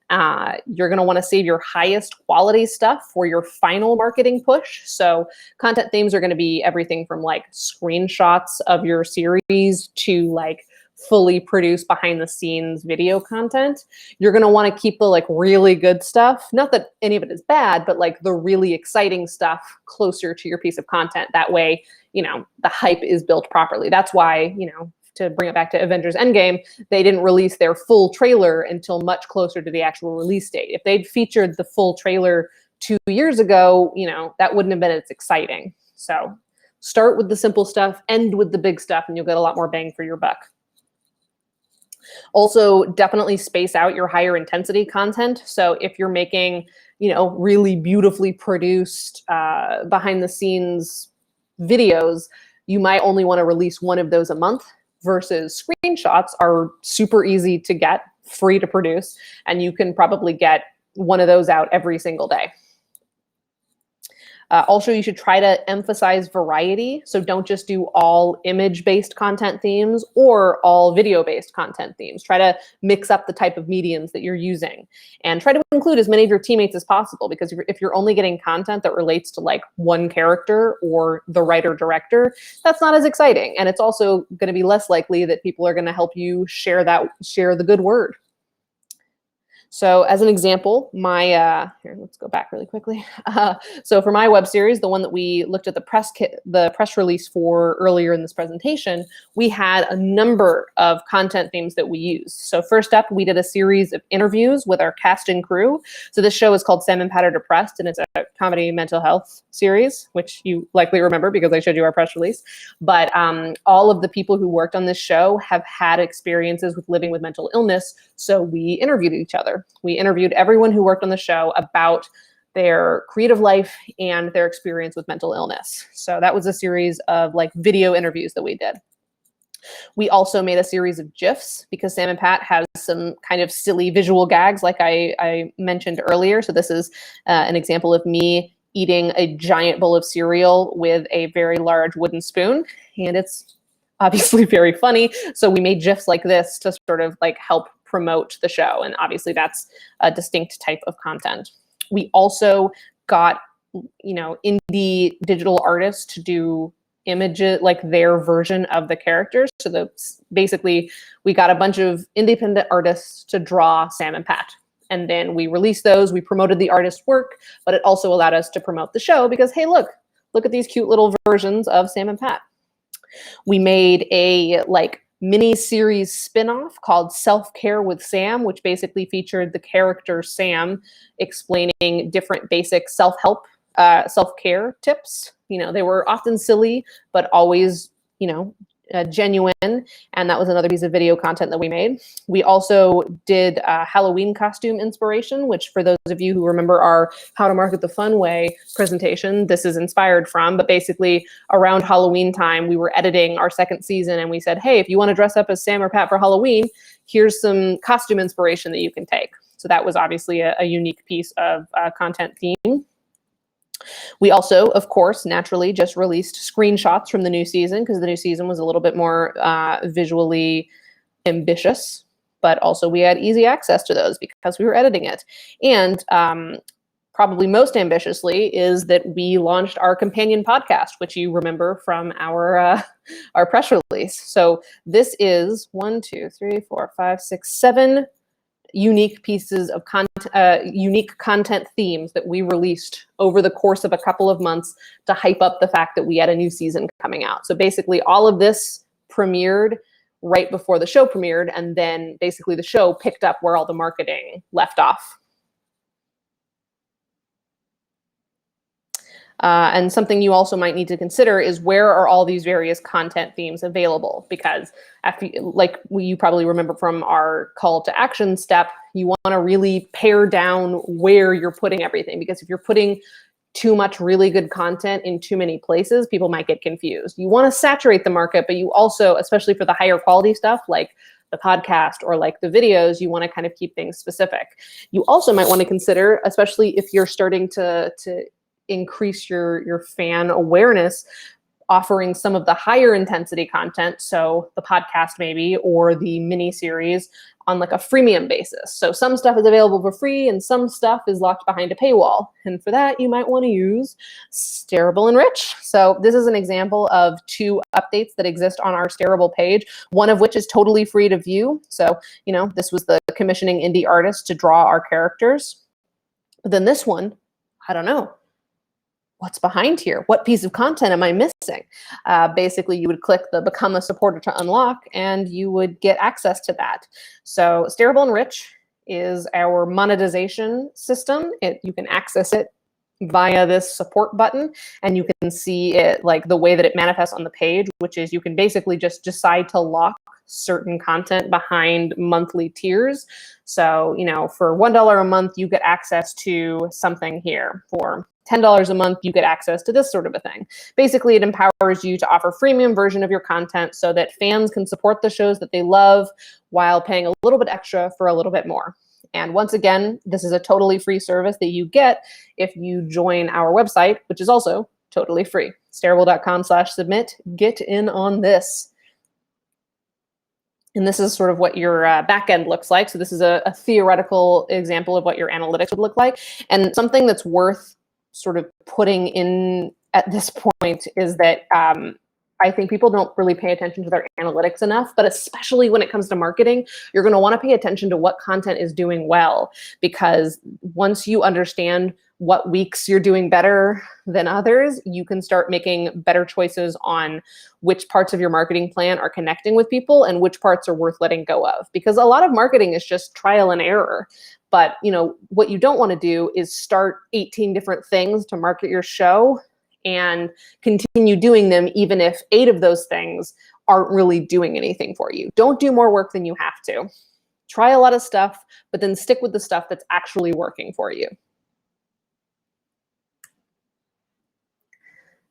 You're going to want to save your highest quality stuff for your final marketing push. So content themes are going to be everything from like screenshots of your series to like fully produced behind the scenes video content. You're going to want to keep the like really good stuff. Not that any of it is bad, but like the really exciting stuff closer to your piece of content. That way, the hype is built properly. That's why, to bring it back to Avengers Endgame, they didn't release their full trailer until much closer to the actual release date. If they'd featured the full trailer 2 years ago, that wouldn't have been as exciting. So start with the simple stuff, end with the big stuff, and you'll get a lot more bang for your buck. Also, definitely space out your higher intensity content. So if you're making, really beautifully produced behind the scenes videos, you might only want to release one of those a month, versus screenshots are super easy to get, free to produce, and you can probably get one of those out every single day. Also, you should try to emphasize variety. So don't just do all image-based content themes or all video-based content themes. Try to mix up the type of mediums that you're using, and try to include as many of your teammates as possible, because if you're only getting content that relates to like one character or the writer-director, that's not as exciting. And it's also going to be less likely that people are going to help you share the good word. So as an example, here, let's go back really quickly. So for my web series, the one that we looked at the press release for earlier in this presentation, we had a number of content themes that we used. So first up, we did a series of interviews with our cast and crew. So this show is called Sam and Pat Are Depressed, and it's a comedy mental health series, which you likely remember because I showed you our press release. But all of the people who worked on this show have had experiences with living with mental illness, so we interviewed each other. We interviewed everyone who worked on the show about their creative life and their experience with mental illness. So that was a series of like video interviews that we did. We also made a series of GIFs because Sam and Pat has some kind of silly visual gags like I mentioned earlier. So this is an example of me eating a giant bowl of cereal with a very large wooden spoon, and it's obviously very funny. So we made GIFs like this to sort of like help promote the show. And obviously that's a distinct type of content. We also got, indie digital artists to do images, like their version of the characters. So basically we got a bunch of independent artists to draw Sam and Pat. And then we released those, we promoted the artist's work, but it also allowed us to promote the show because, hey, look at these cute little versions of Sam and Pat. We made a mini-series spin-off called Self-Care with Sam, which basically featured the character Sam explaining different basic self-help, self-care tips. They were often silly, but always, genuine. And that was another piece of video content that we made. We also did a Halloween costume inspiration, which for those of you who remember our How to Market the Fun Way presentation, this is inspired from. But basically around Halloween time, we were editing our second season and we said, hey, if you want to dress up as Sam or Pat for Halloween, here's some costume inspiration that you can take. So that was obviously a unique piece of content theme. We also, of course, naturally just released screenshots from the new season because the new season was a little bit more visually ambitious, but also we had easy access to those because we were editing it. And probably most ambitiously is that we launched our companion podcast, which you remember from our press release. So this is 7 unique pieces of unique content themes that we released over the course of a couple of months to hype up the fact that we had a new season coming out. So basically all of this premiered right before the show premiered, and then basically the show picked up where all the marketing left off. And something you also might need to consider is where are all these various content themes available? Because you probably remember from our call to action step, you want to really pare down where you're putting everything. Because if you're putting too much really good content in too many places, people might get confused. You want to saturate the market, but you also, especially for the higher quality stuff like the podcast or like the videos, you want to kind of keep things specific. You also might want to consider, especially if you're starting to increase your fan awareness, offering some of the higher intensity content, so the podcast maybe, or the mini series on like a freemium basis. So some stuff is available for free and some stuff is locked behind a paywall. And for that, you might want to use Stareable and Rich. So this is an example of 2 updates that exist on our Stareable page, one of which is totally free to view. So, this was the commissioning indie artist to draw our characters. But then this one, I don't know. What's behind here? What piece of content am I missing? Basically, you would click the Become a Supporter to unlock, and you would get access to that. So Stareable and Rich is our monetization system. You can access it via this support button, and you can see it like the way that it manifests on the page, which is you can basically just decide to lock certain content behind monthly tiers. So, for $1 a month, you get access to something here. For $10 a month, you get access to this sort of a thing. Basically, it empowers you to offer freemium version of your content so that fans can support the shows that they love while paying a little bit extra for a little bit more. And once again, this is a totally free service that you get if you join our website, which is also totally free. Stareable.com/submit. Get in on this. And this is sort of what your backend looks like. So this is a theoretical example of what your analytics would look like. And something that's worth sort of putting in at this point is that I think people don't really pay attention to their analytics enough, but especially when it comes to marketing, you're going to want to pay attention to what content is doing well, because once you understand what weeks you're doing better than others, you can start making better choices on which parts of your marketing plan are connecting with people and which parts are worth letting go of. Because a lot of marketing is just trial and error. But what you don't want to do is start 18 different things to market your show and continue doing them even if 8 of those things aren't really doing anything for you. Don't do more work than you have to. Try a lot of stuff, but then stick with the stuff that's actually working for you.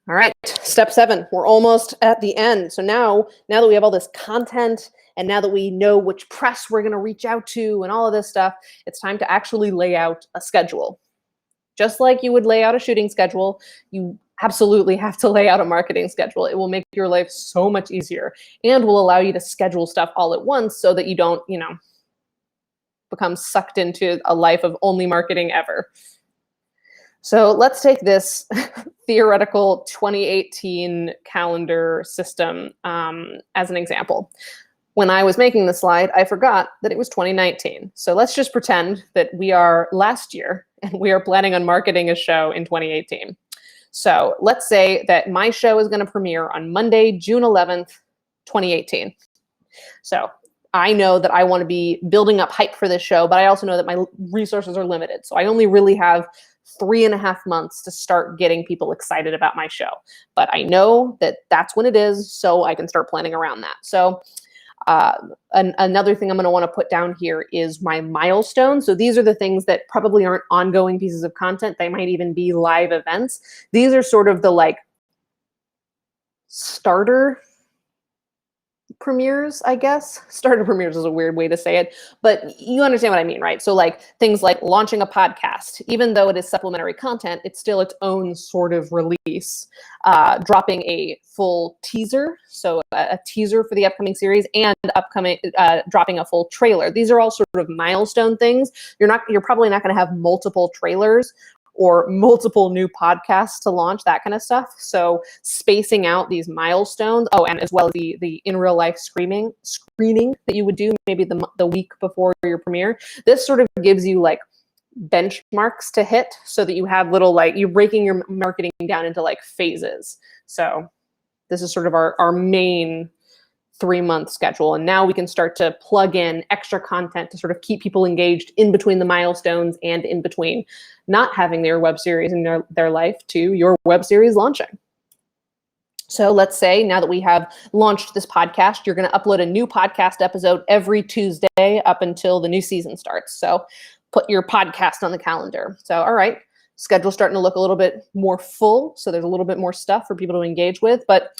All right, step 7, we're almost at the end. So now that we have all this content and now that we know which press we're gonna reach out to and all of this stuff, it's time to actually lay out a schedule. Just like you would lay out a shooting schedule, you absolutely have to lay out a marketing schedule. It will make your life so much easier and will allow you to schedule stuff all at once so that you don't, become sucked into a life of only marketing ever. So let's take this theoretical 2018 calendar system as an example. When I was making the slide, I forgot that it was 2019. So let's just pretend that we are last year and we are planning on marketing a show in 2018. So let's say that my show is going to premiere on Monday, June 11th, 2018. So I know that I want to be building up hype for this show, but I also know that my resources are limited. So I only really have 3.5 months to start getting people excited about my show. But I know that that's when it is, so I can start planning around that. So another thing I'm going to want to put down here is my milestones. So these are the things that probably aren't ongoing pieces of content. They might even be live events. These are sort of the starter premieres, I guess. Starter premieres is a weird way to say it, but you understand what I mean, right? So things like launching a podcast, even though it is supplementary content, it's still its own sort of release. Dropping a full teaser, so a teaser for the upcoming series, and dropping a full trailer. These are all sort of milestone things. You're probably not going to have multiple trailers or multiple new podcasts to launch, that kind of stuff. So spacing out these milestones. Oh, and as well as the in real life screening that you would do maybe the week before your premiere. This sort of gives you benchmarks to hit so that you have little you're breaking your marketing down into phases. So this is sort of our main 3-month schedule. And now we can start to plug in extra content to sort of keep people engaged in between the milestones and in between not having their web series in their life to your web series launching. So let's say now that we have launched this podcast, you're going to upload a new podcast episode every Tuesday up until the new season starts. So put your podcast on the calendar. So, all right, schedule's starting to look a little bit more full. So there's a little bit more stuff for people to engage with. But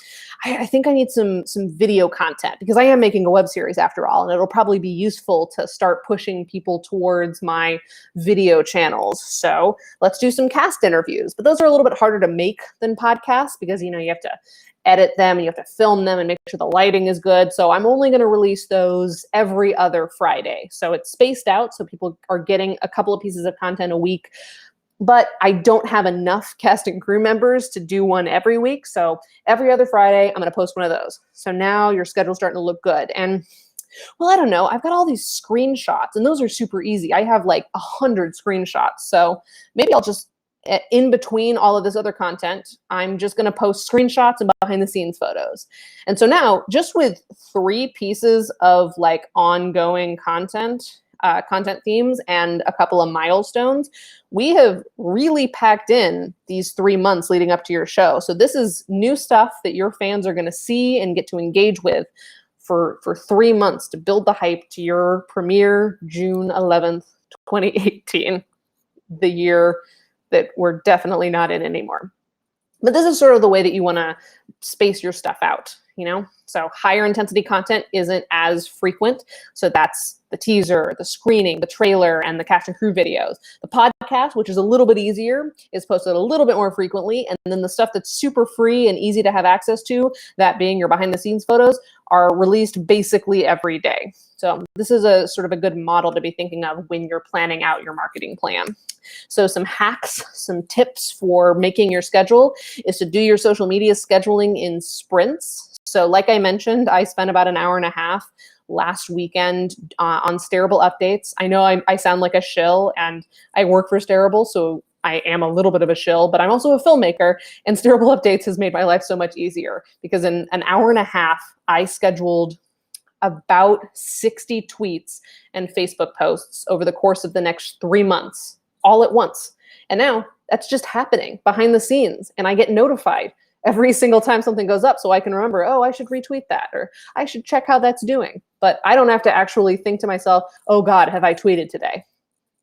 I think I need some video content because I am making a web series after all, and it'll probably be useful to start pushing people towards my video channels. So let's do some cast interviews. But those are a little bit harder to make than podcasts because, you have to edit them and you have to film them and make sure the lighting is good. So I'm only going to release those every other Friday. So it's spaced out so people are getting a couple of pieces of content a week. But I don't have enough cast and crew members to do one every week. So every other Friday, I'm going to post one of those. So now your schedule's starting to look good. And well, I don't know. I've got all these screenshots and those are super easy. I have like 100 screenshots. So maybe I'll just, in between all of this other content, I'm just going to post screenshots and behind the scenes photos. And so now just with 3 pieces of like ongoing content themes and a couple of milestones, we have really packed in these 3 months leading up to your show. So this is new stuff that your fans are going to see and get to engage with for 3 months to build the hype to your premiere June 11th, 2018, the year that we're definitely not in anymore. But this is sort of the way that you want to space your stuff out, So higher intensity content isn't as frequent. So that's the teaser, the screening, the trailer, and the cast and crew videos. The podcast, which is a little bit easier, is posted a little bit more frequently. And then the stuff that's super free and easy to have access to, that being your behind the scenes photos, are released basically every day. So this is a sort of a good model to be thinking of when you're planning out your marketing plan. So some hacks, some tips for making your schedule is to do your social media scheduling in sprints. So like I mentioned, I spent about an hour and a half last weekend on Stareable updates. I know I sound like a shill and I work for Stareable, so I am a little bit of a shill, but I'm also a filmmaker, and Stareable updates has made my life so much easier because in an hour and a half, I scheduled about 60 tweets and Facebook posts over the course of the next 3 months, all at once. And now that's just happening behind the scenes, and I get notified every single time something goes up so I can remember, oh, I should retweet that, or I should check how that's doing. But I don't have to actually think to myself, oh God, have I tweeted today?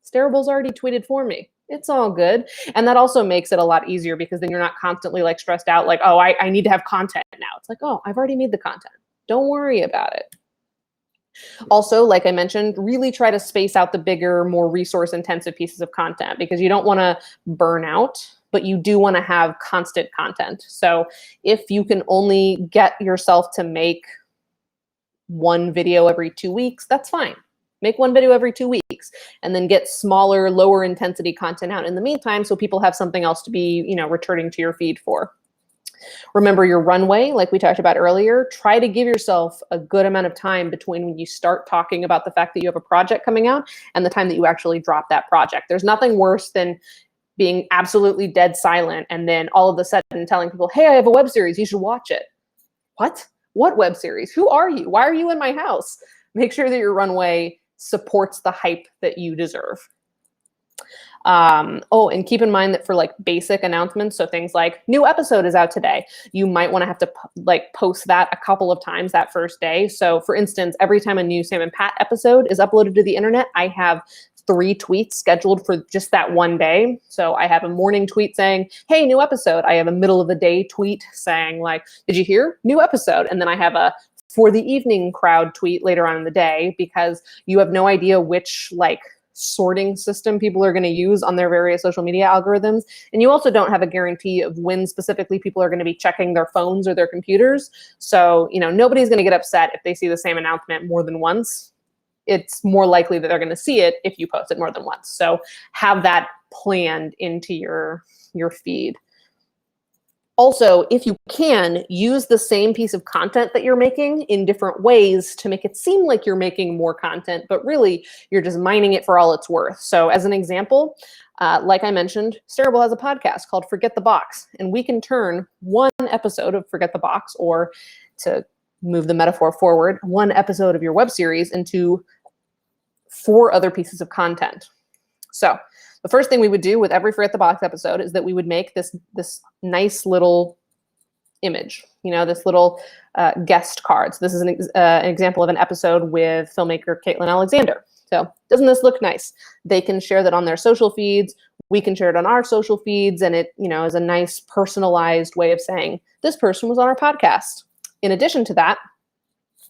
Stareable's already tweeted for me. It's all good. And that also makes it a lot easier because then you're not constantly like stressed out like, oh, I need to have content now. It's like, oh, I've already made the content. Don't worry about it. Also, like I mentioned, really try to space out the bigger, more resource-intensive pieces of content because you don't want to burn out, but you do want to have constant content. So if you can only get yourself to make one video every 2 weeks, that's fine. Make one video every 2 weeks and then get smaller, lower intensity content out in the meantime so people have something else to be, returning to your feed for. Remember your runway, like we talked about earlier. Try to give yourself a good amount of time between when you start talking about the fact that you have a project coming out and the time that you actually drop that project. There's nothing worse than being absolutely dead silent and then all of a sudden telling people, hey, I have a web series, you should watch it. What? What web series? Who are you? Why are you in my house? Make sure that your runway supports the hype that you deserve. And keep in mind that for like basic announcements, so things like new episode is out today, you might want to have to post that a couple of times that first day. So for instance, every time a new Sam and Pat episode is uploaded to the internet, I have 3 tweets scheduled for just that one day. So I have a morning tweet saying, hey, new episode. I have a middle of the day tweet saying like, did you hear? New episode. And then I have a for the evening crowd tweet later on in the day because you have no idea which sorting system people are going to use on their various social media algorithms. And you also don't have a guarantee of when specifically people are going to be checking their phones or their computers. So, nobody's going to get upset if they see the same announcement more than once. It's more likely that they're going to see it if you post it more than once. So have that planned into your feed. Also, if you can, use the same piece of content that you're making in different ways to make it seem like you're making more content, but really you're just mining it for all it's worth. So as an example, like I mentioned, Stareable has a podcast called Forget the Box, and we can turn one episode of Forget the Box, or to move the metaphor forward, one episode of your web series into 4 other pieces of content. So the first thing we would do with every Forget the Box episode is that we would make this nice little image, this little guest card. So this is an example of an episode with filmmaker Caitlin Alexander. So doesn't this look nice? They can share that on their social feeds. We can share it on our social feeds. And it, is a nice personalized way of saying this person was on our podcast. In addition to that,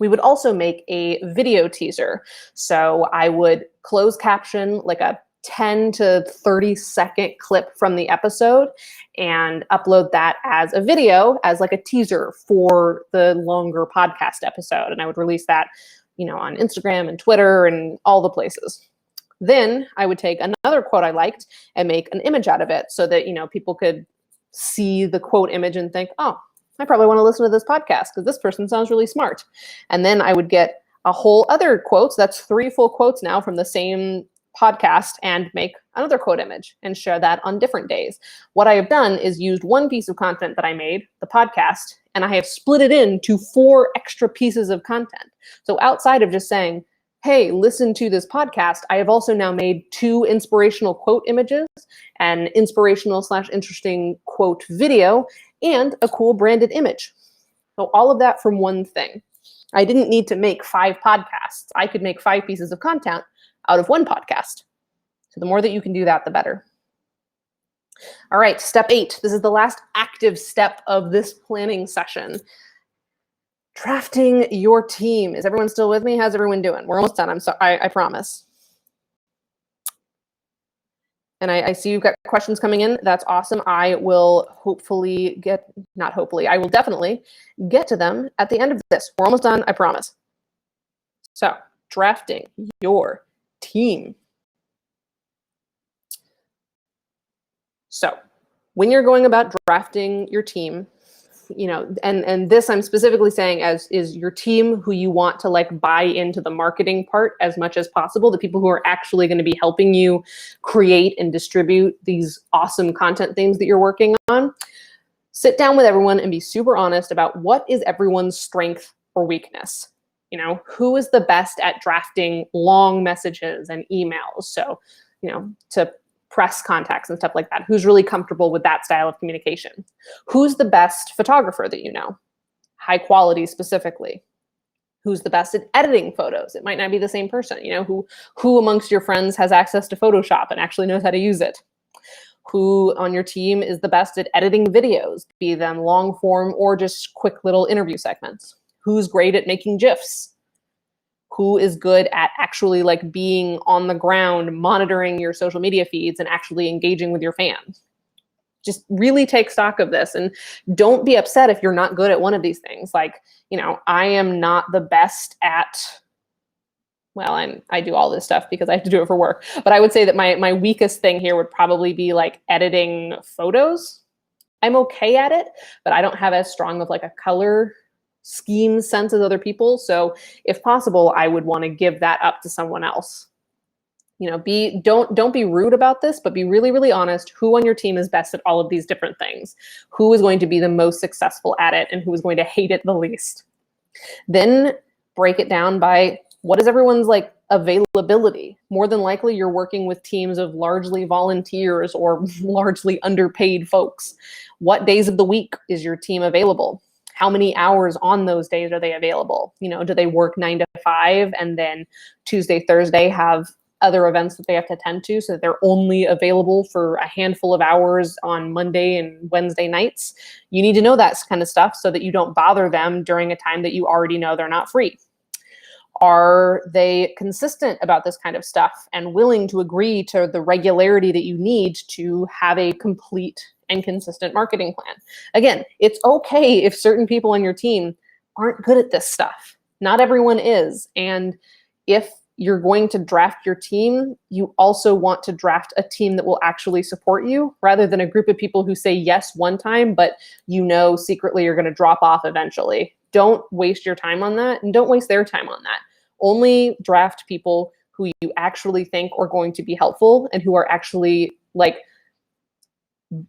we would also make a video teaser. So I would close caption like a 10 to 30 second clip from the episode and upload that as a video, as like a teaser for the longer podcast episode. And I would release that, on Instagram and Twitter and all the places. Then I would take another quote I liked and make an image out of it so that, people could see the quote image and think, oh, I probably want to listen to this podcast because this person sounds really smart. And then I would get a whole other quotes. That's 3 full quotes now from the same podcast and make another quote image and share that on different days. What I have done is used one piece of content that I made, the podcast, and I have split it into 4 extra pieces of content. So outside of just saying, hey, listen to this podcast, I have also now made 2 inspirational quote images, an inspirational/interesting quote video, and a cool branded image. So all of that from one thing. I didn't need to make 5 podcasts. I could make 5 pieces of content out of one podcast. So the more that you can do that, the better. All right, step 8. This is the last active step of this planning session. Drafting your team. Is everyone still with me? How's everyone doing? We're almost done. I'm sorry, I promise. And I see you've got questions coming in. That's awesome. I will I will definitely get to them at the end of this. We're almost done, I promise. So, drafting your team. So, when you're going about drafting your team, and this I'm specifically saying as is your team who you want to buy into the marketing part as much as possible, the people who are actually going to be helping you create and distribute these awesome content things that you're working on. Sit down with everyone and be super honest about what is everyone's strength or weakness. Who is the best at drafting long messages and emails? So, to press contacts and stuff like that. Who's really comfortable with that style of communication? Who's the best photographer that you know? High quality specifically. Who's the best at editing photos? It might not be the same person. Who amongst your friends has access to Photoshop and actually knows how to use it? Who on your team is the best at editing videos, be them long form or just quick little interview segments? Who's great at making GIFs? Who is good at actually being on the ground, monitoring your social media feeds and actually engaging with your fans? Just really take stock of this and don't be upset if you're not good at one of these things. I am not the best at, I do all this stuff because I have to do it for work, but I would say that my weakest thing here would probably be editing photos. I'm okay at it, but I don't have as strong of a color scheme sense as other people. So if possible, I would want to give that up to someone else. Don't be rude about this, but be really, really honest. Who on your team is best at all of these different things? Who is going to be the most successful at it and who is going to hate it the least? Then break it down by what is everyone's availability. More than likely, you're working with teams of largely volunteers or largely underpaid folks. What days of the week is your team available? How many hours on those days are they available? Do they work 9 to 5 and then Tuesday, Thursday have other events that they have to attend to so that they're only available for a handful of hours on Monday and Wednesday nights? You need to know that kind of stuff so that you don't bother them during a time that you already know they're not free. Are they consistent about this kind of stuff and willing to agree to the regularity that you need to have a complete and consistent marketing plan? Again, it's okay if certain people on your team aren't good at this stuff. Not everyone is. And if you're going to draft your team, you also want to draft a team that will actually support you rather than a group of people who say yes one time, but secretly you're going to drop off eventually. Don't waste your time on that and don't waste their time on that. Only draft people who you actually think are going to be helpful and who are actually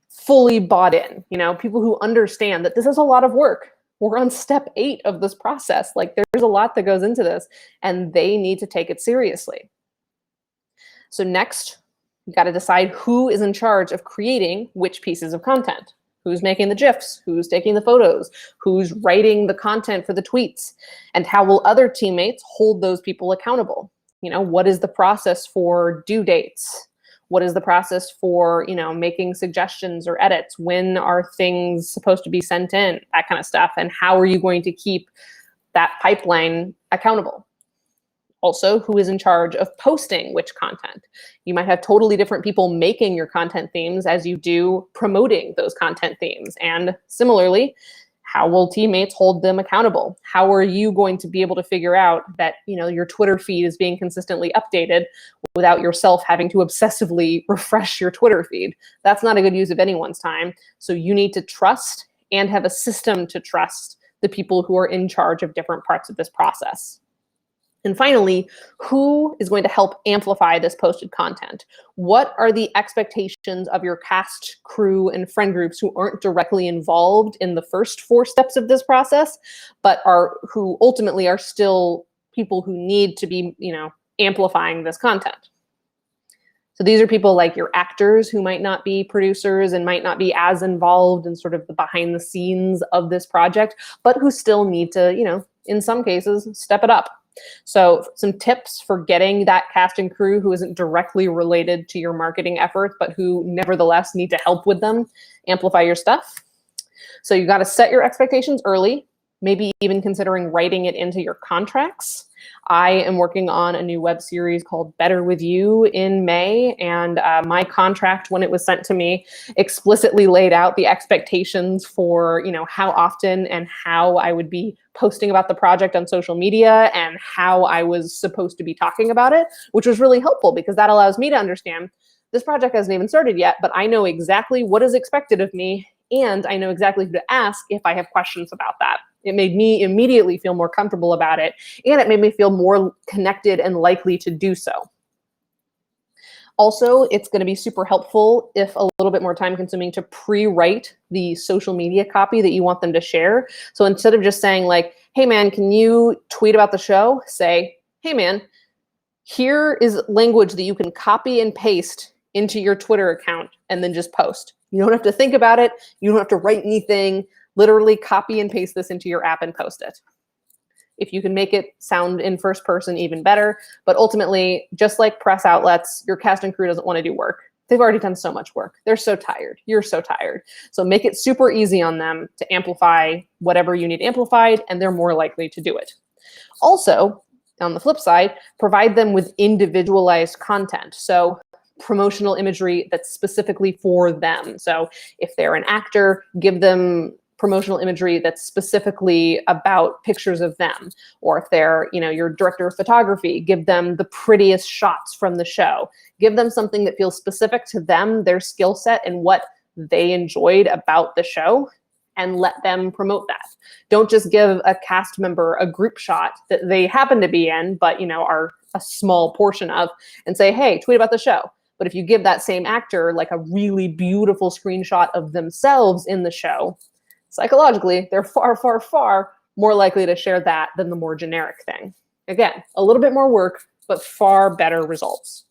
fully bought in, people who understand that this is a lot of work. We're on step 8 of this process. Like, there's a lot that goes into this, and they need to take it seriously. So next, you got to decide who is in charge of creating which pieces of content. Who's making the GIFs? Who's taking the photos? Who's writing the content for the tweets? And how will other teammates hold those people accountable? You know, what is the process for due dates? What is the process for, you know, making suggestions or edits? When are things supposed to be sent in? That kind of stuff. And how are you going to keep that pipeline accountable? Also, who is in charge of posting which content? You might have totally different people making your content themes as you do promoting those content themes. And similarly, how will teammates hold them accountable? How are you going to be able to figure out that, you know, your Twitter feed is being consistently updated without yourself having to obsessively refresh your Twitter feed? That's not a good use of anyone's time. So you need to trust and have a system to trust the people who are in charge of different parts of this process. And finally, who is going to help amplify this posted content? What are the expectations of your cast, crew, and friend groups who aren't directly involved in the first 4 steps of this process, but who ultimately are still people who need to be, you know, amplifying this content? So these are people like your actors who might not be producers and might not be as involved in sort of the behind the scenes of this project, but who still need to, you know, in some cases, step it up. So some tips for getting that cast and crew who isn't directly related to your marketing efforts, but who nevertheless need to help with them, amplify your stuff. So you got to set your expectations early, maybe even considering writing it into your contracts. I am working on a new web series called Better With You in May, and my contract, when it was sent to me, explicitly laid out the expectations for, you know, how often and how I would be posting about the project on social media and how I was supposed to be talking about it, which was really helpful because that allows me to understand this project hasn't even started yet, but I know exactly what is expected of me, and I know exactly who to ask if I have questions about that. It made me immediately feel more comfortable about it, and it made me feel more connected and likely to do so. Also, it's going to be super helpful if a little bit more time consuming to pre-write the social media copy that you want them to share. So instead of just saying like, hey man, can you tweet about the show? Say, hey man, here is language that you can copy and paste into your Twitter account and then just post. You don't have to think about it. You don't have to write anything. Literally copy and paste this into your app and post it. If you can make it sound in first person, even better. But ultimately, just like press outlets, your cast and crew doesn't want to do work. They've already done so much work. They're so tired. You're so tired. So make it super easy on them to amplify whatever you need amplified, and they're more likely to do it. Also, on the flip side, provide them with individualized content. So promotional imagery that's specifically for them. So if they're an actor, give them promotional imagery that's specifically about pictures of them. Or if they're, you know, your director of photography, give them the prettiest shots from the show. Give them something that feels specific to them, their skill set, and what they enjoyed about the show, and let them promote that. Don't just give a cast member a group shot that they happen to be in, but, you know, are a small portion of, and say, hey, tweet about the show. But if you give that same actor like a really beautiful screenshot of themselves in the show, psychologically, they're far, far, far more likely to share that than the more generic thing. Again, a little bit more work, but far better results.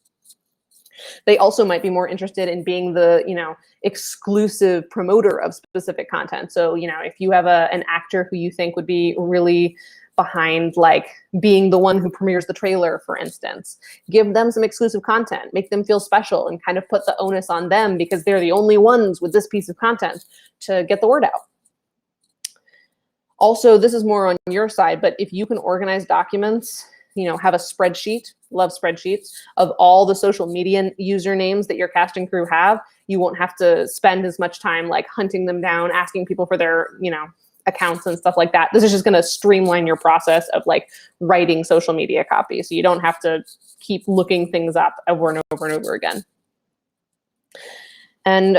They also might be more interested in being the, you know, exclusive promoter of specific content. So, you know, if you have an actor who you think would be really behind like being the one who premieres the trailer, for instance, give them some exclusive content, make them feel special, and kind of put the onus on them because they're the only ones with this piece of content to get the word out. Also, this is more on your side, but if you can organize documents, you know, have a spreadsheet, love spreadsheets, of all the social media usernames that your cast and crew have, you won't have to spend as much time like hunting them down, asking people for their, you know, accounts and stuff like that. This is just going to streamline your process of like writing social media copy. So you don't have to keep looking things up over and over and over again. And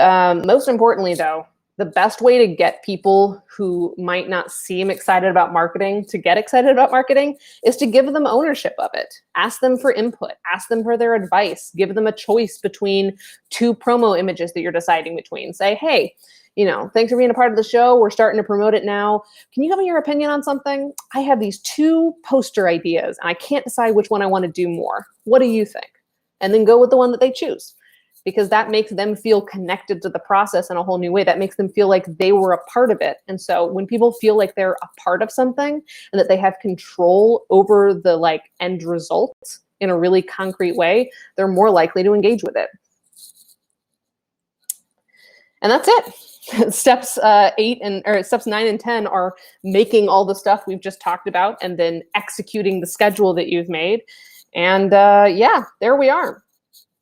most importantly, though, the best way to get people who might not seem excited about marketing to get excited about marketing is to give them ownership of it. Ask them for input, ask them for their advice, give them a choice between 2 promo images that you're deciding between. Say, hey, thanks for being a part of the show. We're starting to promote it now. Can you give me your opinion on something? I have these 2 poster ideas and I can't decide which one I want to do more. What do you think? And then go with the one that they choose, because that makes them feel connected to the process in a whole new way. That makes them feel like they were a part of it. And so when people feel like they're a part of something and that they have control over the end result in a really concrete way, they're more likely to engage with it. And that's it. Steps 9 and 10 are making all the stuff we've just talked about and then executing the schedule that you've made. And yeah, there we are.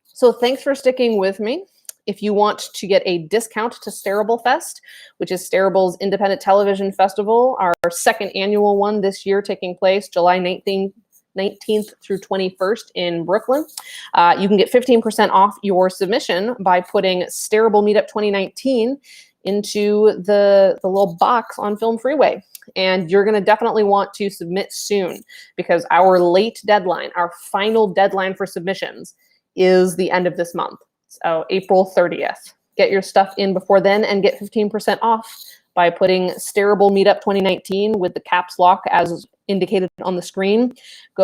So thanks for sticking with me. If you want to get a discount to Stareable Fest, which is Stareable's independent television festival, our 2nd annual one this year, taking place July 19th through 21st in Brooklyn. You can get 15% off your submission by putting Stareable Meetup 2019 into the little box on Film Freeway. And you're going to definitely want to submit soon, because our late deadline, our final deadline for submissions, is the end of this month. So April 30th. Get your stuff in before then and get 15% off by putting Stareable Meetup 2019 with the caps lock as indicated on the screen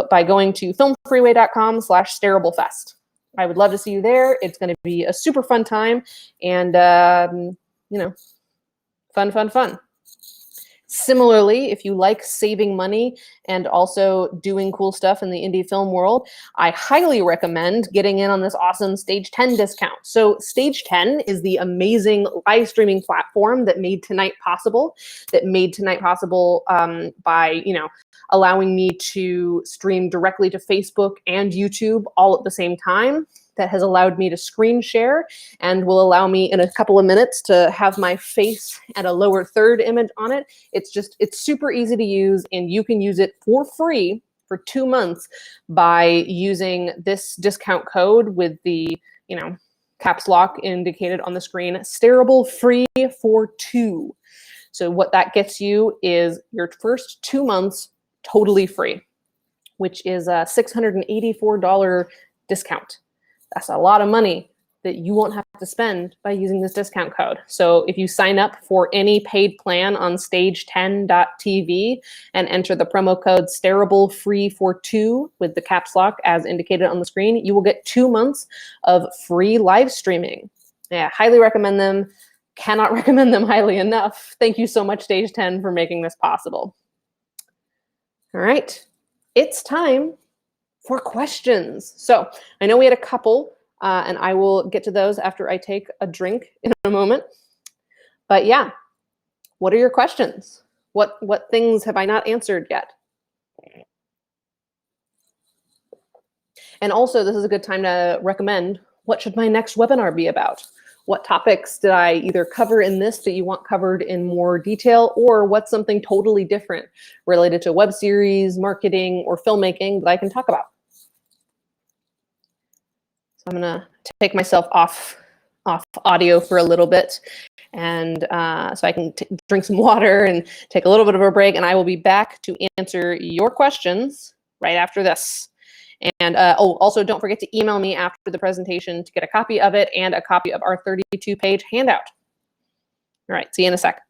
by going to filmfreeway.com/StareableFest. I would love to see you there. It's going to be a super fun time and, fun. Similarly, if you like saving money and also doing cool stuff in the indie film world, I highly recommend getting in on this awesome Stage 10 discount. So Stage 10 is the amazing live streaming platform that made tonight possible, by, allowing me to stream directly to Facebook and YouTube all at the same time. That has allowed me to screen share and will allow me in a couple of minutes to have my face and a lower third image on it. It's super easy to use, and you can use it for free for 2 months by using this discount code with the, caps lock indicated on the screen, Stareable free for 2. So what that gets you is your first 2 months totally free, which is a $684 discount. That's a lot of money that you won't have to spend by using this discount code. So if you sign up for any paid plan on stage10.tv and enter the promo code Stareable free for 2 with the caps lock as indicated on the screen, you will get 2 months of free live streaming. Yeah, highly recommend them. Cannot recommend them highly enough. Thank you so much, Stage 10, for making this possible. All right, it's time for questions. So I know we had a couple, and I will get to those after I take a drink in a moment. But yeah, what are your questions? What things have I not answered yet? And also, this is a good time to recommend, what should my next webinar be about? What topics did I either cover in this that you want covered in more detail, or what's something totally different related to web series, marketing, or filmmaking that I can talk about? I'm gonna take myself off audio for a little bit, and so I can drink some water and take a little bit of a break, and I will be back to answer your questions right after this. And also don't forget to email me after the presentation to get a copy of it and a copy of our 32-page handout. All right, see you in a sec.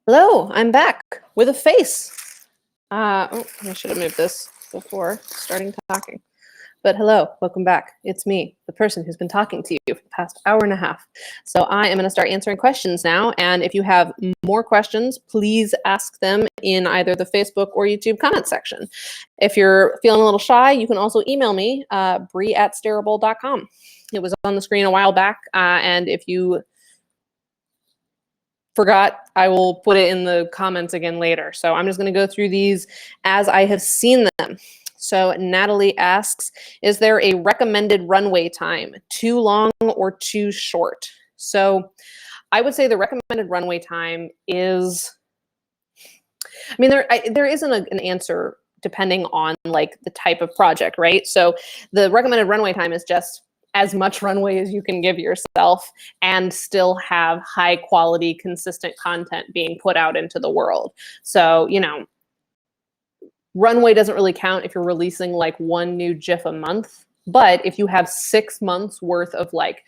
Hello, I'm back with a face. Oh, I should have moved this before starting talking. But hello, welcome back. It's me, the person who's been talking to you for the past hour and a half. So I am going to start answering questions now. And if you have more questions, please ask them in either the Facebook or YouTube comment section. If you're feeling a little shy, you can also email me, brie@stareable.com. It was on the screen a while back. And if you forgot, I will put it in the comments again later. So I'm just going to go through these as I have seen them. So Natalie asks, is there a recommended runway time? Too long or too short? So I would say the recommended runway time is, I mean, there isn't an answer depending on like the type of project, right? So the recommended runway time is just as much runway as you can give yourself and still have high quality, consistent content being put out into the world. So, you know, runway doesn't really count if you're releasing like one new GIF a month. But if you have 6 months worth of like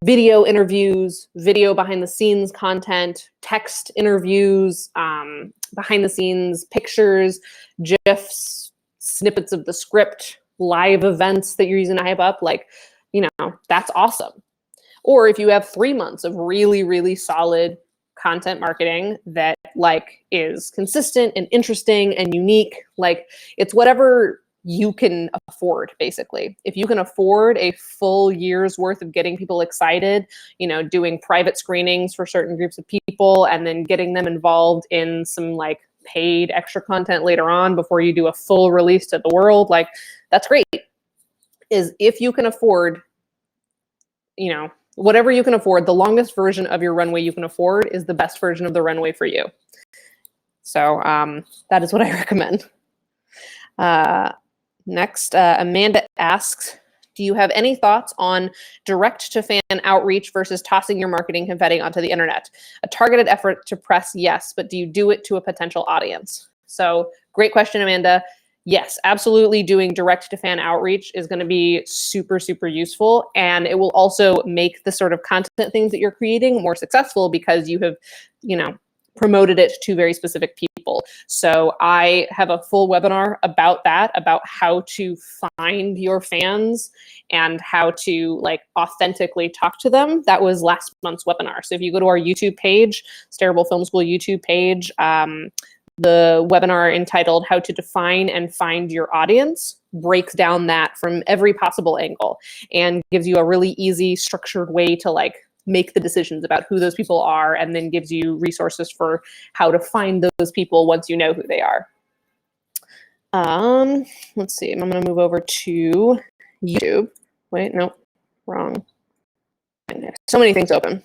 video interviews, video behind the scenes content, text interviews, behind the scenes pictures, GIFs, snippets of the script, live events that you're using to hype up, like, you know, that's awesome. Or if you have 3 months of really, really solid content marketing that like is consistent and interesting and unique, like it's whatever you can afford, basically. If you can afford a full year's worth of getting people excited, you know, doing private screenings for certain groups of people and then getting them involved in some like paid extra content later on before you do a full release to the world, like that's great. Is if you can afford, you know, whatever you can afford, the longest version of your runway you can afford is the best version of the runway for you. So that is what I recommend. Next, Amanda asks, do you have any thoughts on direct-to-fan outreach versus tossing your marketing confetti onto the internet? A targeted effort to press, yes, but do you do it to a potential audience? So great question, Amanda. Yes, absolutely. Doing direct-to-fan outreach is going to be super, super useful. And it will also make the sort of content things that you're creating more successful because you have, you know, promoted it to very specific people. So I have a full webinar about that, about how to find your fans and how to like authentically talk to them. That was last month's webinar. So if you go to our YouTube page, Stareable Film School YouTube page, the webinar entitled How to Define and Find Your Audience breaks down that from every possible angle and gives you a really easy, structured way to like make the decisions about who those people are, and then gives you resources for how to find those people once you know who they are. Let's see, I'm gonna move over to YouTube. Wait, no, wrong. So many things open.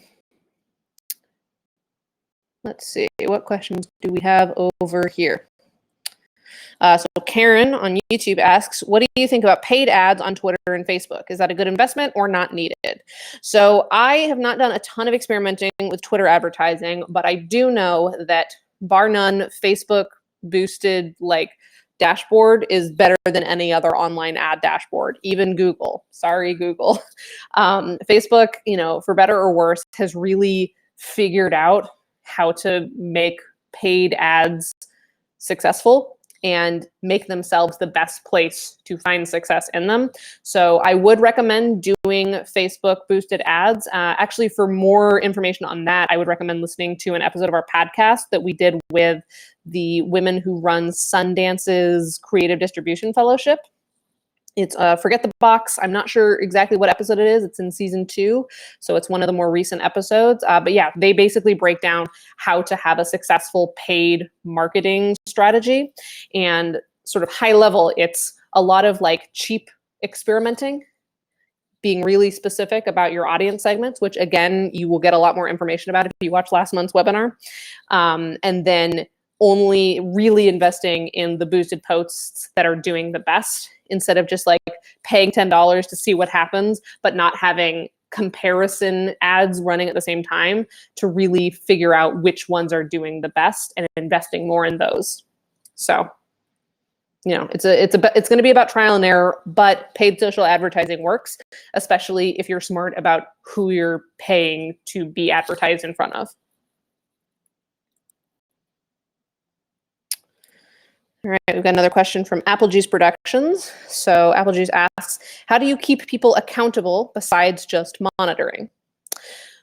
Let's see, what questions do we have over here? So Karen on YouTube asks, what do you think about paid ads on Twitter and Facebook? Is that a good investment or not needed? So I have not done a ton of experimenting with Twitter advertising, but I do know that bar none, Facebook boosted like dashboard is better than any other online ad dashboard, even Google. Sorry, Google. Facebook, you know, for better or worse, has really figured out how to make paid ads successful and make themselves the best place to find success in them. So I would recommend doing Facebook boosted ads. Actually, for more information on that, I would recommend listening to an episode of our podcast that we did with the women who run Sundance's Creative Distribution Fellowship. It's Forget the Box. I'm not sure exactly what episode it is. It's in season 2, so it's one of the more recent episodes. But yeah, they basically break down how to have a successful paid marketing strategy. And sort of high level, it's a lot of like cheap experimenting, being really specific about your audience segments, which again, you will get a lot more information about if you watch last month's webinar. And then only really investing in the boosted posts that are doing the best, instead of just like paying $10 to see what happens, but not having comparison ads running at the same time to really figure out which ones are doing the best and investing more in those. So, you know, it's going to be about trial and error, but paid social advertising works, especially if you're smart about who you're paying to be advertised in front of. All right, we've got another question from Apple Juice Productions. So Apple Juice asks, how do you keep people accountable besides just monitoring?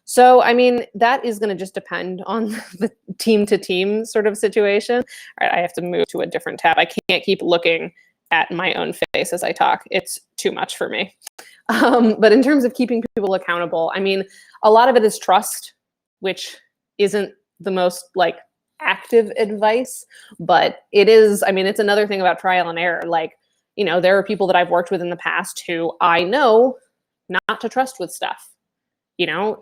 So, I mean, that is going to just depend on the team to team sort of situation. All right, I have to move to a different tab. I can't keep looking at my own face as I talk. It's too much for me. But in terms of keeping people accountable, I mean, a lot of it is trust, which isn't the most like active advice, but it is, I mean, it's another thing about trial and error. Like, you know, there are people that I've worked with in the past who I know not to trust with stuff, you know,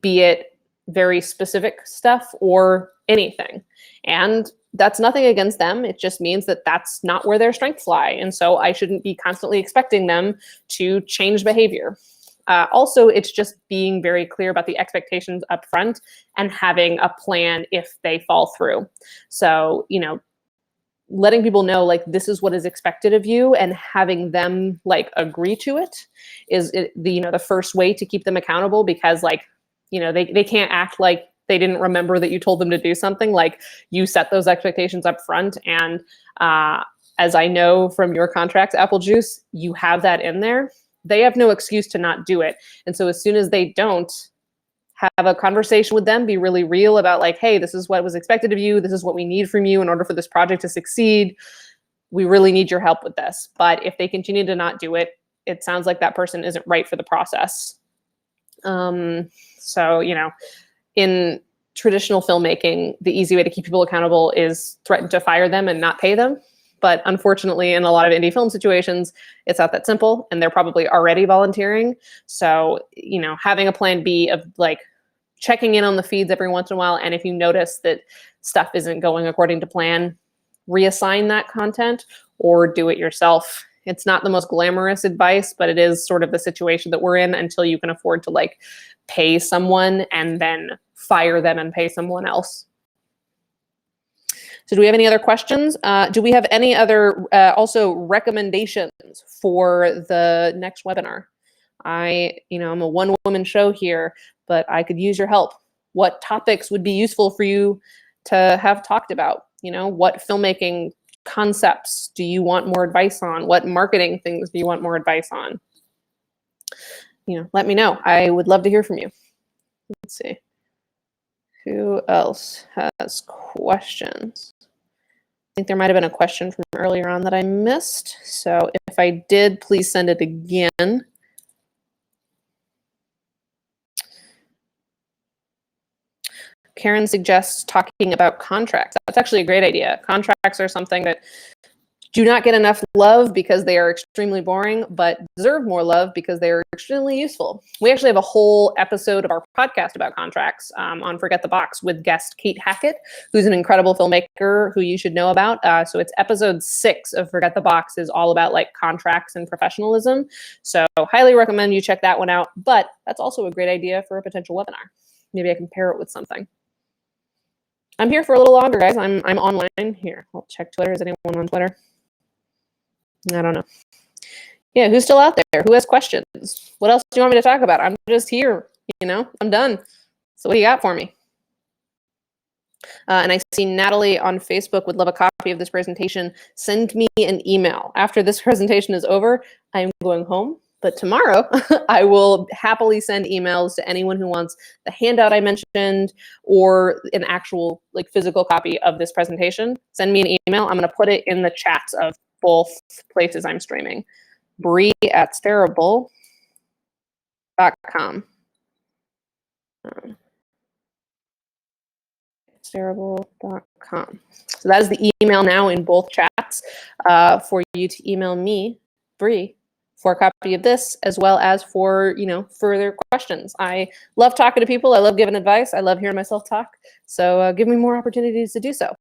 be it very specific stuff or anything. And that's nothing against them. It just means that that's not where their strengths lie. And so I shouldn't be constantly expecting them to change behavior. Also, it's just being very clear about the expectations up front and having a plan if they fall through. So, you know, letting people know like this is what is expected of you and having them like agree to it is the first way to keep them accountable, because like, you know, they can't act like they didn't remember that you told them to do something. Like, you set those expectations up front, and as I know from your contracts, Apple Juice, you have that in there. They have no excuse to not do it. And so as soon as they don't, have a conversation with them, be really real about like, hey, this is what was expected of you. This is what we need from you in order for this project to succeed. We really need your help with this. But if they continue to not do it, it sounds like that person isn't right for the process. So, you know, in traditional filmmaking, the easy way to keep people accountable is threaten to fire them and not pay them. But unfortunately, in a lot of indie film situations, it's not that simple, and they're probably already volunteering. So, you know, having a plan B of like checking in on the feeds every once in a while, and if you notice that stuff isn't going according to plan, reassign that content or do it yourself. It's not the most glamorous advice, but it is sort of the situation that we're in until you can afford to like pay someone and then fire them and pay someone else. So do we have any other questions? Do we have any other also recommendations for the next webinar? I'm a one-woman show here, but I could use your help. What topics would be useful for you to have talked about? You know, what filmmaking concepts do you want more advice on? What marketing things do you want more advice on? You know, let me know. I would love to hear from you. Let's see. Who else has questions? I think there might have been a question from earlier on that I missed. So if I did, please send it again. Karen suggests talking about contracts. That's actually a great idea. Contracts are something that do not get enough love because they are extremely boring, but deserve more love because they are extremely useful. We actually have a whole episode of our podcast about contracts on Forget the Box with guest Kate Hackett, who's an incredible filmmaker who you should know about. So it's episode 6 of Forget the Box is all about like contracts and professionalism. So highly recommend you check that one out. But that's also a great idea for a potential webinar. Maybe I can pair it with something. I'm here for a little longer, guys. I'm online here. I'll check Twitter. Is anyone on Twitter? I don't know. Yeah, who's still out there? Who has questions? What else do you want me to talk about? I'm just here, you know, I'm done. So what do you got for me? And I see Natalie on Facebook would love a copy of this presentation. Send me an email. After this presentation is over, I'm going home. But tomorrow, I will happily send emails to anyone who wants the handout I mentioned or an actual like physical copy of this presentation. Send me an email. I'm going to put it in the chats of both places I'm streaming. Bree@Stareable.com. Stareable.com. So that is the email now in both chats for you to email me, Bree, for a copy of this, as well as for, you know, further questions. I love talking to people. I love giving advice. I love hearing myself talk. So give me more opportunities to do so.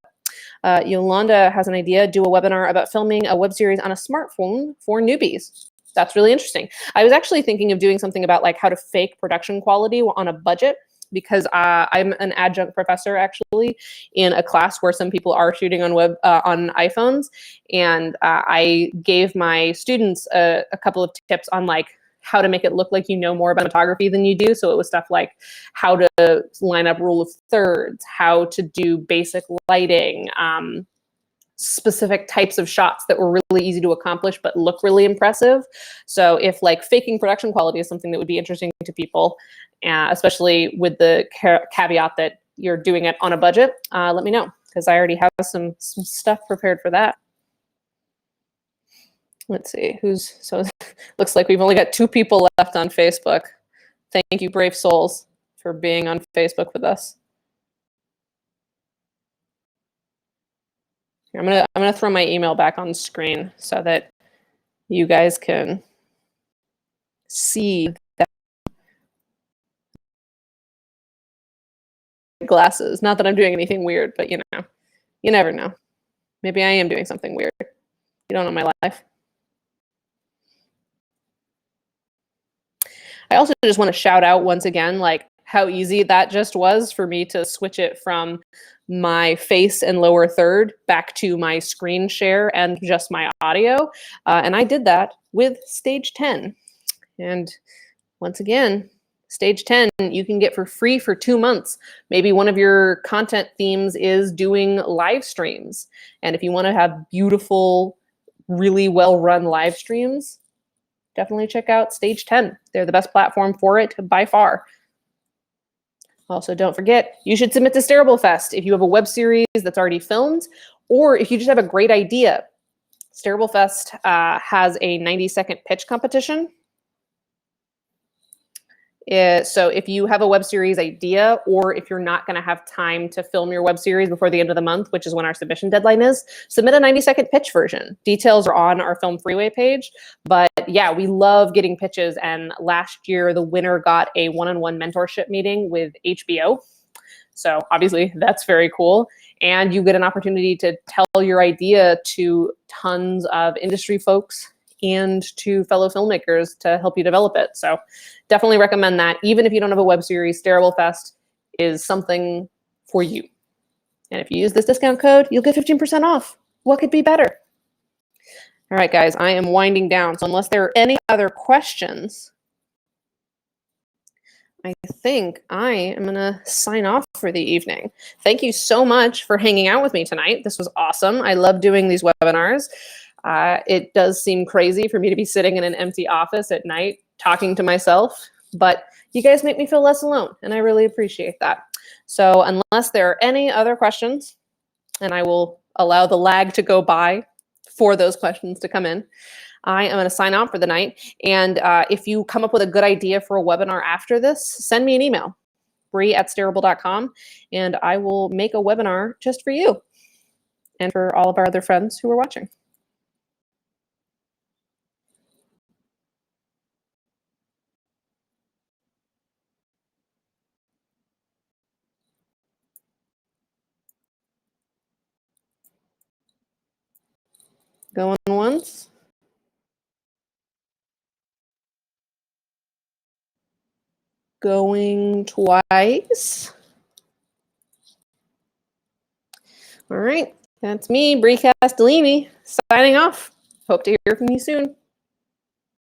Yolanda has an idea, do a webinar about filming a web series on a smartphone for newbies. That's really interesting. I was actually thinking of doing something about like how to fake production quality on a budget, because I'm an adjunct professor actually in a class where some people are shooting on on iPhones. And I gave my students a couple of tips on like how to make it look like you know more about photography than you do. So it was stuff like how to line up rule of thirds, how to do basic lighting, specific types of shots that were really easy to accomplish but look really impressive. So if like faking production quality is something that would be interesting to people, especially with the caveat that you're doing it on a budget, let me know, because I already have some stuff prepared for that. Let's see so looks like we've only got 2 people left on Facebook. Thank you, brave souls, for being on Facebook with us. I'm gonna throw my email back on screen so that you guys can see that glasses. Not that I'm doing anything weird, but you never know. Maybe I am doing something weird. You don't know my life. I also just want to shout out once again, like how easy that just was for me to switch it from my face and lower third back to my screen share and just my audio. And I did that with Stage 10. And once again, Stage 10, you can get for free for 2 months. Maybe one of your content themes is doing live streams. And if you want to have beautiful, really well-run live streams, definitely check out Stage 10. They're the best platform for it by far. Also, don't forget, you should submit to Stareable Fest if you have a web series that's already filmed, or if you just have a great idea. Stareable Fest has a 90-second pitch competition. So if you have a web series idea, or if you're not going to have time to film your web series before the end of the month, which is when our submission deadline is, submit a 90-second pitch version. Details are on our Film Freeway page. But yeah, we love getting pitches. And last year, the winner got a one-on-one mentorship meeting with HBO. So obviously, that's very cool. And you get an opportunity to tell your idea to tons of industry folks and to fellow filmmakers to help you develop it. So definitely recommend that. Even if you don't have a web series, Stareable Fest is something for you. And if you use this discount code, you'll get 15% off. What could be better? All right, guys, I am winding down. So unless there are any other questions, I think I am going to sign off for the evening. Thank you so much for hanging out with me tonight. This was awesome. I love doing these webinars. It does seem crazy for me to be sitting in an empty office at night talking to myself, but you guys make me feel less alone, and I really appreciate that. So unless there are any other questions, and I will allow the lag to go by for those questions to come in, I am going to sign off for the night. And if you come up with a good idea for a webinar after this, send me an email, brie@stareable.com, and I will make a webinar just for you and for all of our other friends who are watching. Going once. Going twice. All right, that's me, Brie Castellini, signing off. Hope to hear from you soon.